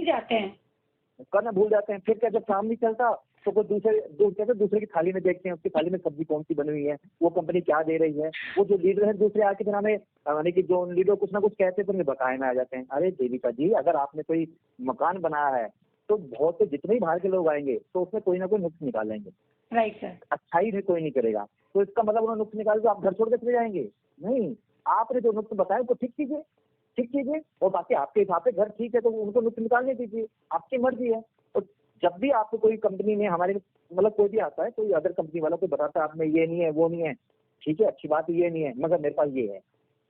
भूल जाते हैं। फिर क्या, जब काम नहीं चलता तो कोई दूसरे की थाली में देखते हैं, उसकी थाली में सब्जी कौन सी बनी हुई है, वो कंपनी क्या दे रही है। वो जो लीडर है दूसरे आके फिर हमें, यानी कि जो लीडर कुछ ना कुछ कहते हैं तो बकाए में आ जाते हैं। अरे देविका जी, अगर आपने कोई मकान बनाया है तो बहुत से जितने ही बाहर के लोग आएंगे तो उसमें कोई ना कोई नुक्स निकालेंगे। Right sir. अच्छाई में कोई नहीं करेगा, तो इसका मतलब उन्होंने नुक्स निकाल तो आप घर छोड़ के चले जाएंगे? नहीं, आपने जो नुक्स बताया तो ठीक कीजिए, और बाकी आपके हिसाब से घर ठीक है तो उनको नुक्स निकालने दीजिए, आपकी मर्जी है। और जब भी आपको कोई कंपनी में, हमारे मतलब कोई भी आता है, कोई अदर कंपनी वाला कोई बताता है आप में ये नहीं है वो नहीं है, ठीक है, अच्छी बात ये नहीं है, मगर मेरे पास ये है,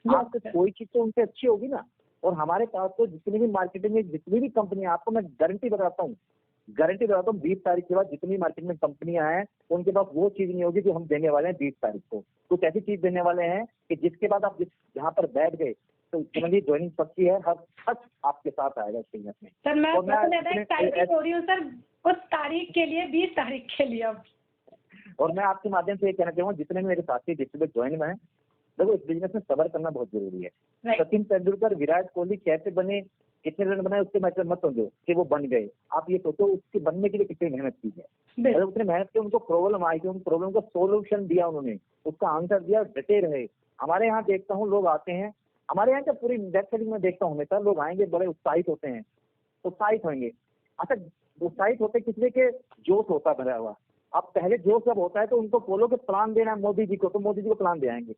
आपको कोई चीज तो उनसे अच्छी होगी ना। और हमारे पास तो जितनी भी मार्केटिंग में जितनी भी कंपनी, आपको मैं गारंटी बताता हूँ 20 तारीख के बाद जितनी मार्केट में कंपनियां हैं उनके पास वो चीज नहीं होगी जो हम देने वाले हैं 20 तारीख को। कुछ ऐसी चीज देने वाले हैं कि जिसके बाद आप जहाँ पर बैठ गए तो समझिए ज्वाइनिंग पक्की है, हर खर्च आपके साथ आएगा इस बिजनेस में। सर मैं एक्साइटेड हो रही हूँ सर उस तारीख के लिए, 20 तारीख के लिए अब। और मैं आपके माध्यम से ये कहना चाहूँगा जितने भी मेरे साथी डिस्ट्रीब्यूटर ज्वाइन में हैं, देखो इस बिजनेस में सब्र करना बहुत जरूरी है। सचिन तेंदुलकर, विराट कोहली कैसे बने, कितने रन बनाए उसके मैटर मत समझो कि वो बन गए। आप ये सोचो उसके बनने के लिए कितनी मेहनत की है। अगर उसने मेहनत की, उनको प्रॉब्लम आई थी, उन प्रॉब्लम को सोल्यूशन दिया उन्होंने, उसका आंसर दिया, डटे रहे। हमारे यहाँ देखता हूँ लोग आते हैं, हमारे यहाँ क्या पूरी वेबसाइट में देखता हूँ हमेशा लोग आएंगे बड़े उत्साहित होते हैं, उत्साहित होंगे। अच्छा उत्साहित होते किसी के जोश होता भरा हुआ। अब पहले जोश जब होता है तो उनको बोलो कि प्लान देना है मोदी जी को, तो मोदी जी को प्लान दे आएंगे।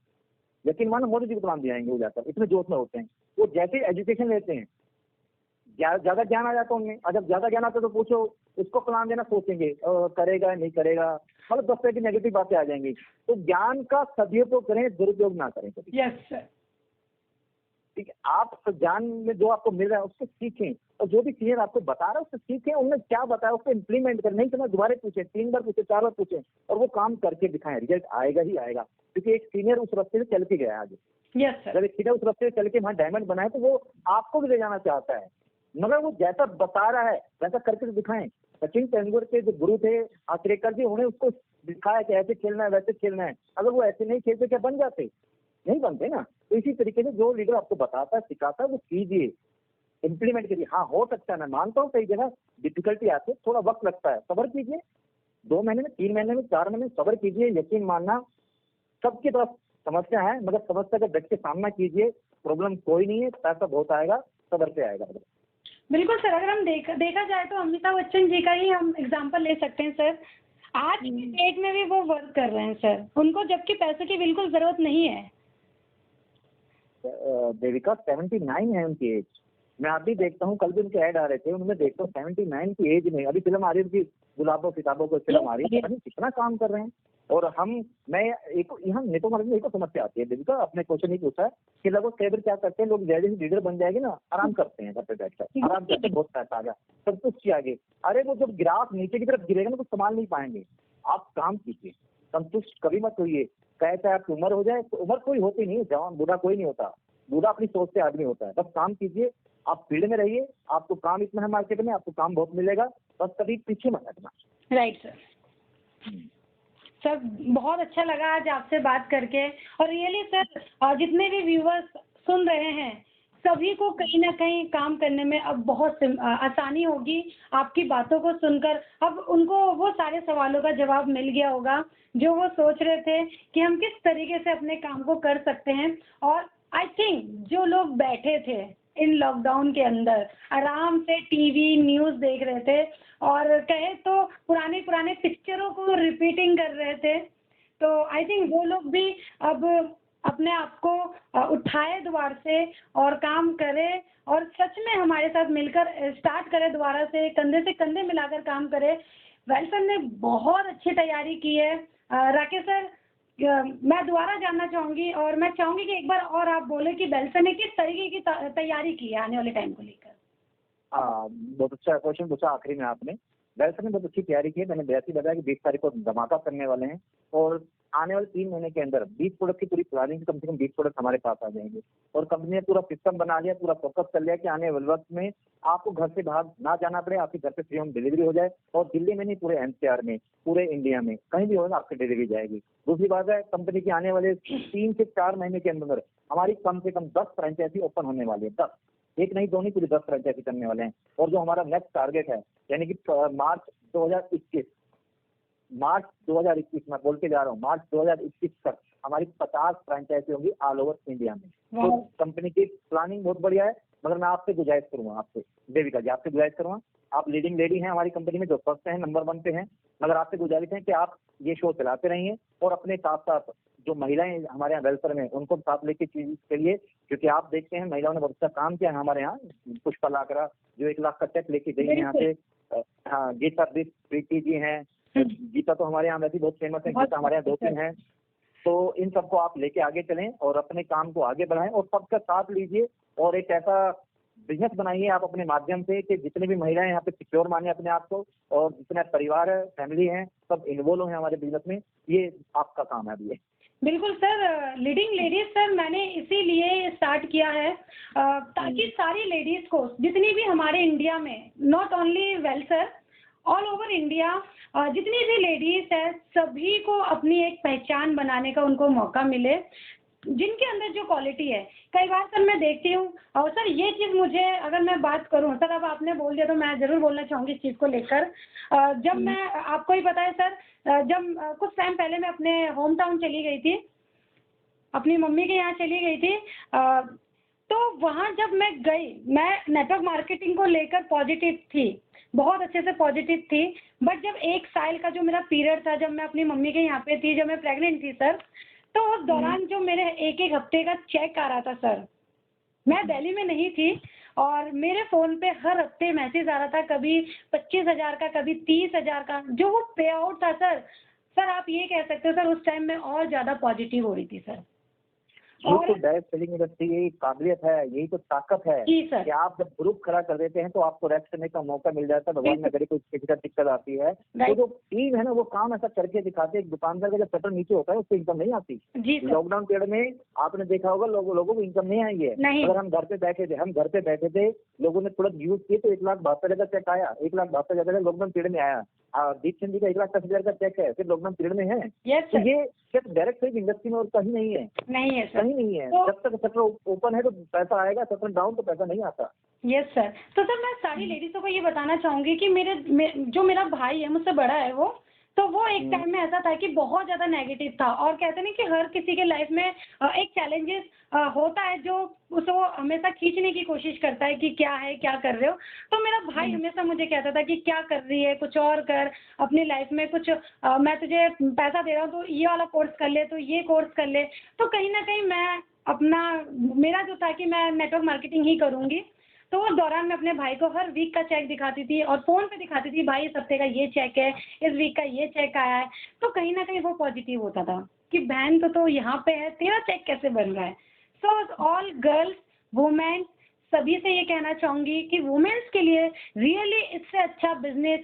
लेकिन मानो मोदी जी को प्लान दे आएंगे वो जाकर, इतने जोश में होते हैं। वो जैसे एजुकेशन लेते हैं ज्यादा ज्ञान आ जाता है उनमें, और जब ज्यादा ज्ञान आता है तो पूछो उसको प्लान देना सोचेंगे करेगा नहीं करेगा, मतलब 10 तरह की नेगेटिव बातें आ जाएंगी। तो ज्ञान का सदुपयोग करें, दुरुपयोग ना करें कभी। Yes sir. ठीक है, आप ज्ञान में जो आपको मिल रहा है उससे सीखें, और जो भी सीनियर आपको बता रहा है उससे सीखें, उन्होंने क्या बताया उसको इम्प्लीमेंट करें। नहीं समझ दोबारा पूछे, 3 बार पूछे, 4 बार पूछे, और वो काम करके दिखाएं, रिजल्ट आएगा ही आएगा। क्योंकि एक सीनियर उस रास्ते से चल के गया है आज। जब एक सीनियर उस रास्ते से चल के वहाँ डायमंड बनाए तो वो आपको भी ले जाना चाहता है, मगर वो जैसा बता रहा है वैसा करके दिखाएं। सचिन तेंदुलकर के जो गुरु थे आचरेकर जी, उन्हें उसको दिखाया कि ऐसे खेलना है वैसे खेलना है। अगर वो ऐसे नहीं खेलते क्या बन जाते? नहीं बनते ना। तो इसी तरीके से जो लीडर आपको बताता है सिखाता है वो कीजिए, इम्प्लीमेंट कीजिए। हाँ हो सकता है, मैं मानता हूँ कई जगह डिफिकल्टी आती है, थोड़ा वक्त लगता है, सब्र कीजिए। 2 महीने में, 3 महीने में, 4 महीने में सब्र कीजिए। यकीन मानना सबके पास समस्या है, मगर समस्या का डट के सामना कीजिए। प्रॉब्लम कोई नहीं है, पैसा बहुत आएगा, सब्र से आएगा। बिल्कुल सर, अगर हम देखा जाए तो अमिताभ बच्चन जी का ही हम एग्जांपल ले सकते हैं सर। आज की डेट में भी वो वर्क कर रहे हैं सर, उनको जबकि पैसे की बिल्कुल जरूरत नहीं है। देविका 79 है उनकी एज। मैं आप भी देखता हूँ, कल भी उनके ऐड आ रहे थे, उनमें देखता हूँ 79 की एज में अभी फिल्म आ रही है उनकी, गुलाबों किताबों को फिल्म आ रही है, कितना काम कर रहे हैं। और मैं एक यहाँ नेटो मार्केट में एक समस्या आती है देविका, आपने क्वेश्चन ही पूछा है कि लगभग कई बार क्या करते हैं लोग, जैसे लीडर बन जाएंगे ना आराम करते हैं, घर पे बैठकर आराम करते हैं, बहुत पैसा आ गया सब कुछ किया आगे। अरे वो जब ग्राफ नीचे की तरफ गिरेगा ना तो संभाल नहीं पाएंगे। आप काम कीजिए, संतुष्ट कभी मत होइए। कैसे आपकी उम्र हो जाए, तो उम्र कोई होती नहीं, जवान बूढ़ा कोई नहीं होता, बूढ़ा अपनी सोच से आदमी होता है। बस काम कीजिए, आप फील्ड में रहिए, आपको काम इतना है मार्केट में, आपको काम बहुत मिलेगा, बस कभी पीछे मत हटना। Right sir. सर बहुत अच्छा लगा आज आपसे बात करके, और रियली सर जितने भी व्यूवर्स सुन रहे हैं सभी को कहीं ना कहीं काम करने में अब बहुत आसानी होगी आपकी बातों को सुनकर। अब उनको वो सारे सवालों का जवाब मिल गया होगा जो वो सोच रहे थे कि हम किस तरीके से अपने काम को कर सकते हैं। और आई थिंक जो लोग बैठे थे इन लॉकडाउन के अंदर आराम से टीवी न्यूज़ देख रहे थे और कहे तो पुराने पिक्चरों को रिपीटिंग कर रहे थे, तो आई थिंक वो लोग भी अब अपने आप को उठाए दोबारा से और काम करें, और सच में हमारे साथ मिलकर स्टार्ट करें, दोबारा से कंधे मिलाकर काम करें। वेल सर ने बहुत अच्छी तैयारी की है। राकेश सर, मैं दोबारा जानना चाहूँगी, और मैं चाहूँगी कि एक बार और आप बोले कि बेल्सन ने किस तरीके की तैयारी की है आने वाले टाइम को लेकर। बहुत अच्छा क्वेश्चन पूछा आखिरी में आपने। बेल्सन ने बहुत अच्छी तैयारी की है। मैंने वैसे ही बताया कि 20 तारीख को धमाका करने वाले हैं, और आने वाले 3 महीने के अंदर 20 प्रोडक्ट की पूरी प्लानिंग, कम से कम 20 प्रोडक्ट हमारे पास आ जाएंगे। और कंपनी ने पूरा सिस्टम बना लिया, पूरा फोकस कर लिया कि आने वाले वक्त में आपको घर से बाहर ना जाना पड़े, आपके घर पे फ्री होम डिलीवरी हो जाए। और दिल्ली में नहीं, पूरे एनसीआर में, पूरे इंडिया में कहीं भी होगा आपकी डिलीवरी जाएगी। दूसरी बात है, कंपनी की आने वाले 3 से 4 महीने के अंदर हमारी कम से कम 10 फ्रेंचाइजी ओपन होने वाली है। 10, एक नहीं दो नहीं, पूरी 10 फ्रेंचाइजी करने वाले हैं। और जो हमारा नेक्स्ट टारगेट है, यानी कि मार्च 2021 मैं बोल के जा रहा हूँ, मार्च 2021 तक हमारी 50 फ्रेंचाइजी होंगी ऑल ओवर इंडिया में। तो कंपनी की प्लानिंग बहुत बढ़िया है। मगर मैं आपसे गुजारिश करूंगा, आपसे देविका जी, आपसे गुजारिश करूंगा, आप लीडिंग लेडी हैं हमारी कंपनी में, जो फर्स्ट हैं, नंबर 1 पे हैं, मगर आपसे गुजारिश है कि आप ये शो चलाते रहिए, और अपने साथ साथ जो महिलाएं हमारे यहाँ वेलफेयर में उनको साथ लेके चीज करिए। क्योंकि आप देखते हैं महिलाओं ने बहुत अच्छा काम किया है हमारे यहाँ। पुष्पा लाकरा जो 1 लाख का चेक लेके गई है यहाँ से, हाँ, गीता प्रीति जी हैं, गीता तो हमारे यहाँ वैसे बहुत फेमस है, गीता हमारे यहाँ 2-3 हैं, तो इन सबको आप लेके आगे चलें और अपने काम को आगे बढ़ाएं और सबका साथ लीजिए और एक ऐसा बिजनेस बनाइए आप अपने माध्यम से कि जितनी भी महिलाएं यहाँ पे सिक्योर माने अपने आप को, और जितने परिवार है, फैमिली है, सब इन्वॉल्व हैं हमारे बिजनेस में। ये आपका काम है अभी। बिल्कुल सर, लीडिंग लेडीज सर मैंने इसीलिए स्टार्ट किया है ताकि सारी लेडीज को, जितनी भी हमारे इंडिया में, नॉट ओनली वेलसर, ऑल ओवर इंडिया, जितनी भी लेडीज है सभी को अपनी एक पहचान बनाने का उनको मौका मिले, जिनके अंदर जो क्वालिटी है। कई बार सर मैं देखती हूँ, और सर ये चीज़ मुझे, अगर मैं बात करूँ सर, अब आपने बोल दिया तो मैं ज़रूर बोलना चाहूँगी इस चीज़ को लेकर। जब मैं, आपको ही पता है सर, जब कुछ टाइम पहले मैं अपने होम टाउन चली गई थी, अपनी मम्मी के यहाँ चली गई थी, तो वहाँ जब मैं गई, मैं नेटवर्क मार्केटिंग को लेकर पॉजिटिव थी, बहुत अच्छे से पॉजिटिव थी। बट जब 1 साल का जो मेरा पीरियड था, जब मैं अपनी मम्मी के यहाँ पे थी, जब मैं प्रेग्नेंट थी सर, तो उस दौरान जो मेरे एक एक हफ्ते का चेक आ रहा था सर, मैं दिल्ली में नहीं थी और मेरे फ़ोन पे हर हफ्ते मैसेज आ रहा था, कभी 25,000 का, कभी 30,000 का, जो वो पे आउट था सर। सर आप ये कह सकते हो सर, उस टाइम में और ज़्यादा पॉजिटिव हो रही थी सर। ये तो डायरेक्ट सेलिंग इंडस्ट्री यही काबिलियत है, यही तो ताकत है जी सर। कि आप जब ग्रुप खड़ा कर देते हैं तो आपको रेस्ट करने का मौका मिल जाता है। भगवान में अगर कोई किसी का दिक्कत आती है तो जो टीम है ना वो काम ऐसा करके दिखाते हैं। एक दुकानदार का जब शटर नीचे होता है उसको इनकम नहीं आती। लॉकडाउन पीरियड में आपने देखा होगा लोगों को इनकम नहीं आई है। अगर हम घर पे बैठे थे, लोगों ने तुरंत यूज किए तो 1,72,000 का चेक आया। 1,72,000 का लॉकडाउन पीरियड में आया। दीप सिंह जी का 1,10,000 का चेक है, सिर्फ लॉकडाउन पीरियड में है। तो ये सिर्फ डायरेक्ट सेलिंग इंडस्ट्री में और कहीं नहीं है। नहीं है सर, कहीं नहीं है। जब तक शटर ओपन है तो पैसा आएगा, शटर डाउन तो पैसा नहीं आता। Yes sir. तो सर मैं सारी लेडीज़ों को ये बताना चाहूँगी कि जो मेरा भाई है, मुझसे बड़ा है वो, तो वो एक टाइम में ऐसा था कि बहुत ज़्यादा नेगेटिव था, और कहते नहीं कि हर किसी के लाइफ में एक चैलेंजेस होता है जो उसको हमेशा खींचने की कोशिश करता है कि क्या है, क्या कर रहे हो। तो मेरा भाई हमेशा मुझे कहता था कि क्या कर रही है, कुछ और कर अपनी लाइफ में, कुछ मैं तुझे पैसा दे रहा हूँ तो ये वाला कोर्स कर ले, तो ये कोर्स कर ले। तो कहीं ना कहीं मैं अपना, मेरा जो था कि मैं नेटवर्क मार्केटिंग ही करूँगी, तो उस दौरान मैं अपने भाई को हर वीक का चेक दिखाती थी और फ़ोन पे दिखाती थी, भाई इस हफ्ते का ये चेक है, इस वीक का ये चेक आया है। तो कहीं न कहीं वो पॉजिटिव होता था कि बहन तो यहाँ पे है, तेरा चेक कैसे बन रहा है। सो ऑल गर्ल्स, वुमेन, सभी से ये कहना चाहूँगी कि वुमेन्स के लिए रियली इससे अच्छा बिज़नेस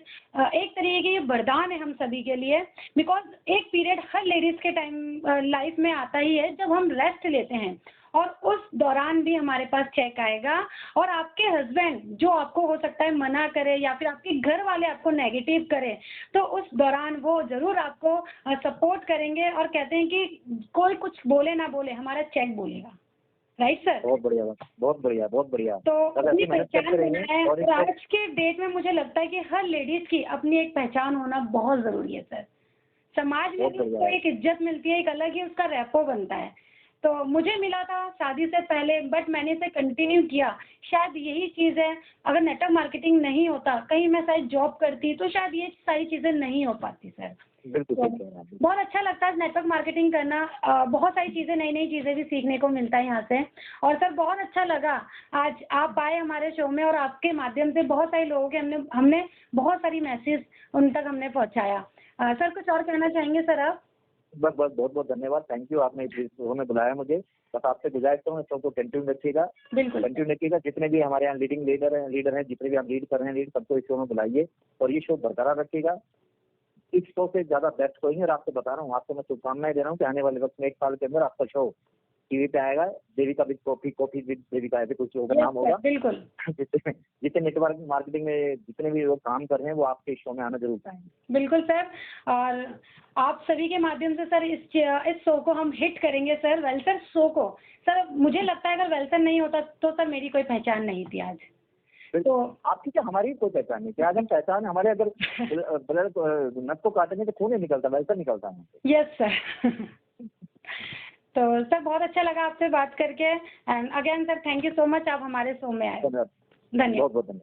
एक तरीके की ये वरदान है हम सभी के लिए। बिकॉज़ एक पीरियड हर लेडीज़ के टाइम लाइफ़ में आता ही है जब हम रेस्ट लेते हैं, और उस दौरान भी हमारे पास चेक आएगा, और आपके हस्बैंड जो आपको हो सकता है मना करे या फिर आपके घर वाले आपको नेगेटिव करें, तो उस दौरान वो ज़रूर आपको सपोर्ट करेंगे और कहते हैं कि कोई कुछ बोले ना बोले, हमारा चेक बोलेगा। Right sir? बहुत बढ़िया, बहुत बढ़िया, बहुत बढ़िया। तो अपनी पहचान बनाए, और आज के डेट में मुझे लगता है कि हर लेडीज़ की अपनी एक पहचान होना बहुत ज़रूरी है सर। समाज में भी उसको एक इज्जत मिलती है, एक अलग ही उसका रेपो बनता है। तो मुझे मिला था शादी से पहले, बट मैंने इसे कंटिन्यू किया। शायद यही चीज़ है, अगर नेटवर्क मार्केटिंग नहीं होता, कहीं मैं शायद जॉब करती, तो शायद ये सारी चीज़ें नहीं हो पाती सर। बिल्कुल बहुत अच्छा लगता है नेटवर्क मार्केटिंग करना। बहुत सारी चीज़ें, नई चीज़ें भी सीखने को मिलता है यहाँ से। और सर बहुत अच्छा लगा आज आप आए हमारे शो में, और आपके माध्यम से बहुत सारे लोगों के हमने बहुत सारी मैसेज उन तक हमने पहुँचाया। सर कुछ और कहना चाहेंगे सर आप? बस बहुत बहुत धन्यवाद। थैंक यू, आपने इस शो में बुलाया मुझे। बस आपसे गुजारिश करूँ शो को कंटिन्यू रखिएगा। बिल्कुल कंटिन्यू रखिएगा। जितने भी हमारे यहाँ लीडर हैं, जितने भी आप लीड कर रहे हैं, सबको इस शो में बुलाइए और ये शो बरकरार रखिएगा। इस शो से ज्यादा बेस्ट कोई नहीं, और आपको बता रहा हूँ, आपको मैं शुभकामनाएं दे रहा हूँ कि आने वाले वक्त में 1 साल के अंदर आपका शो टीवी पे आएगा। Devika with coffee with Devika, ऐसे कुछ शो का नाम होगा। बिल्कुल। जितने नेटवर्क मार्केटिंग में जितने भी लोग काम कर रहे हैं वो आपके शो में आना जरूर चाहेंगे। बिल्कुल सर, और आप सभी के माध्यम से सर इस शो को हम हिट करेंगे सर, वेलसर शो को। सर मुझे लगता है अगर वेलसर नहीं होता तो सर मेरी कोई पहचान नहीं थी आज। तो आपकी क्या, हमारी कोई पहचान नहीं थी। आज हम पहचान, हमारे अगर ब्लड नस को काटेंगे तो खून नहीं निकलता, वेलसर निकलता है। Yes sir. तो सर बहुत अच्छा लगा आपसे बात करके, and again sir thank you so much, आप हमारे शो में आए। धन्यवाद। बहुत बहुत धन्यवाद।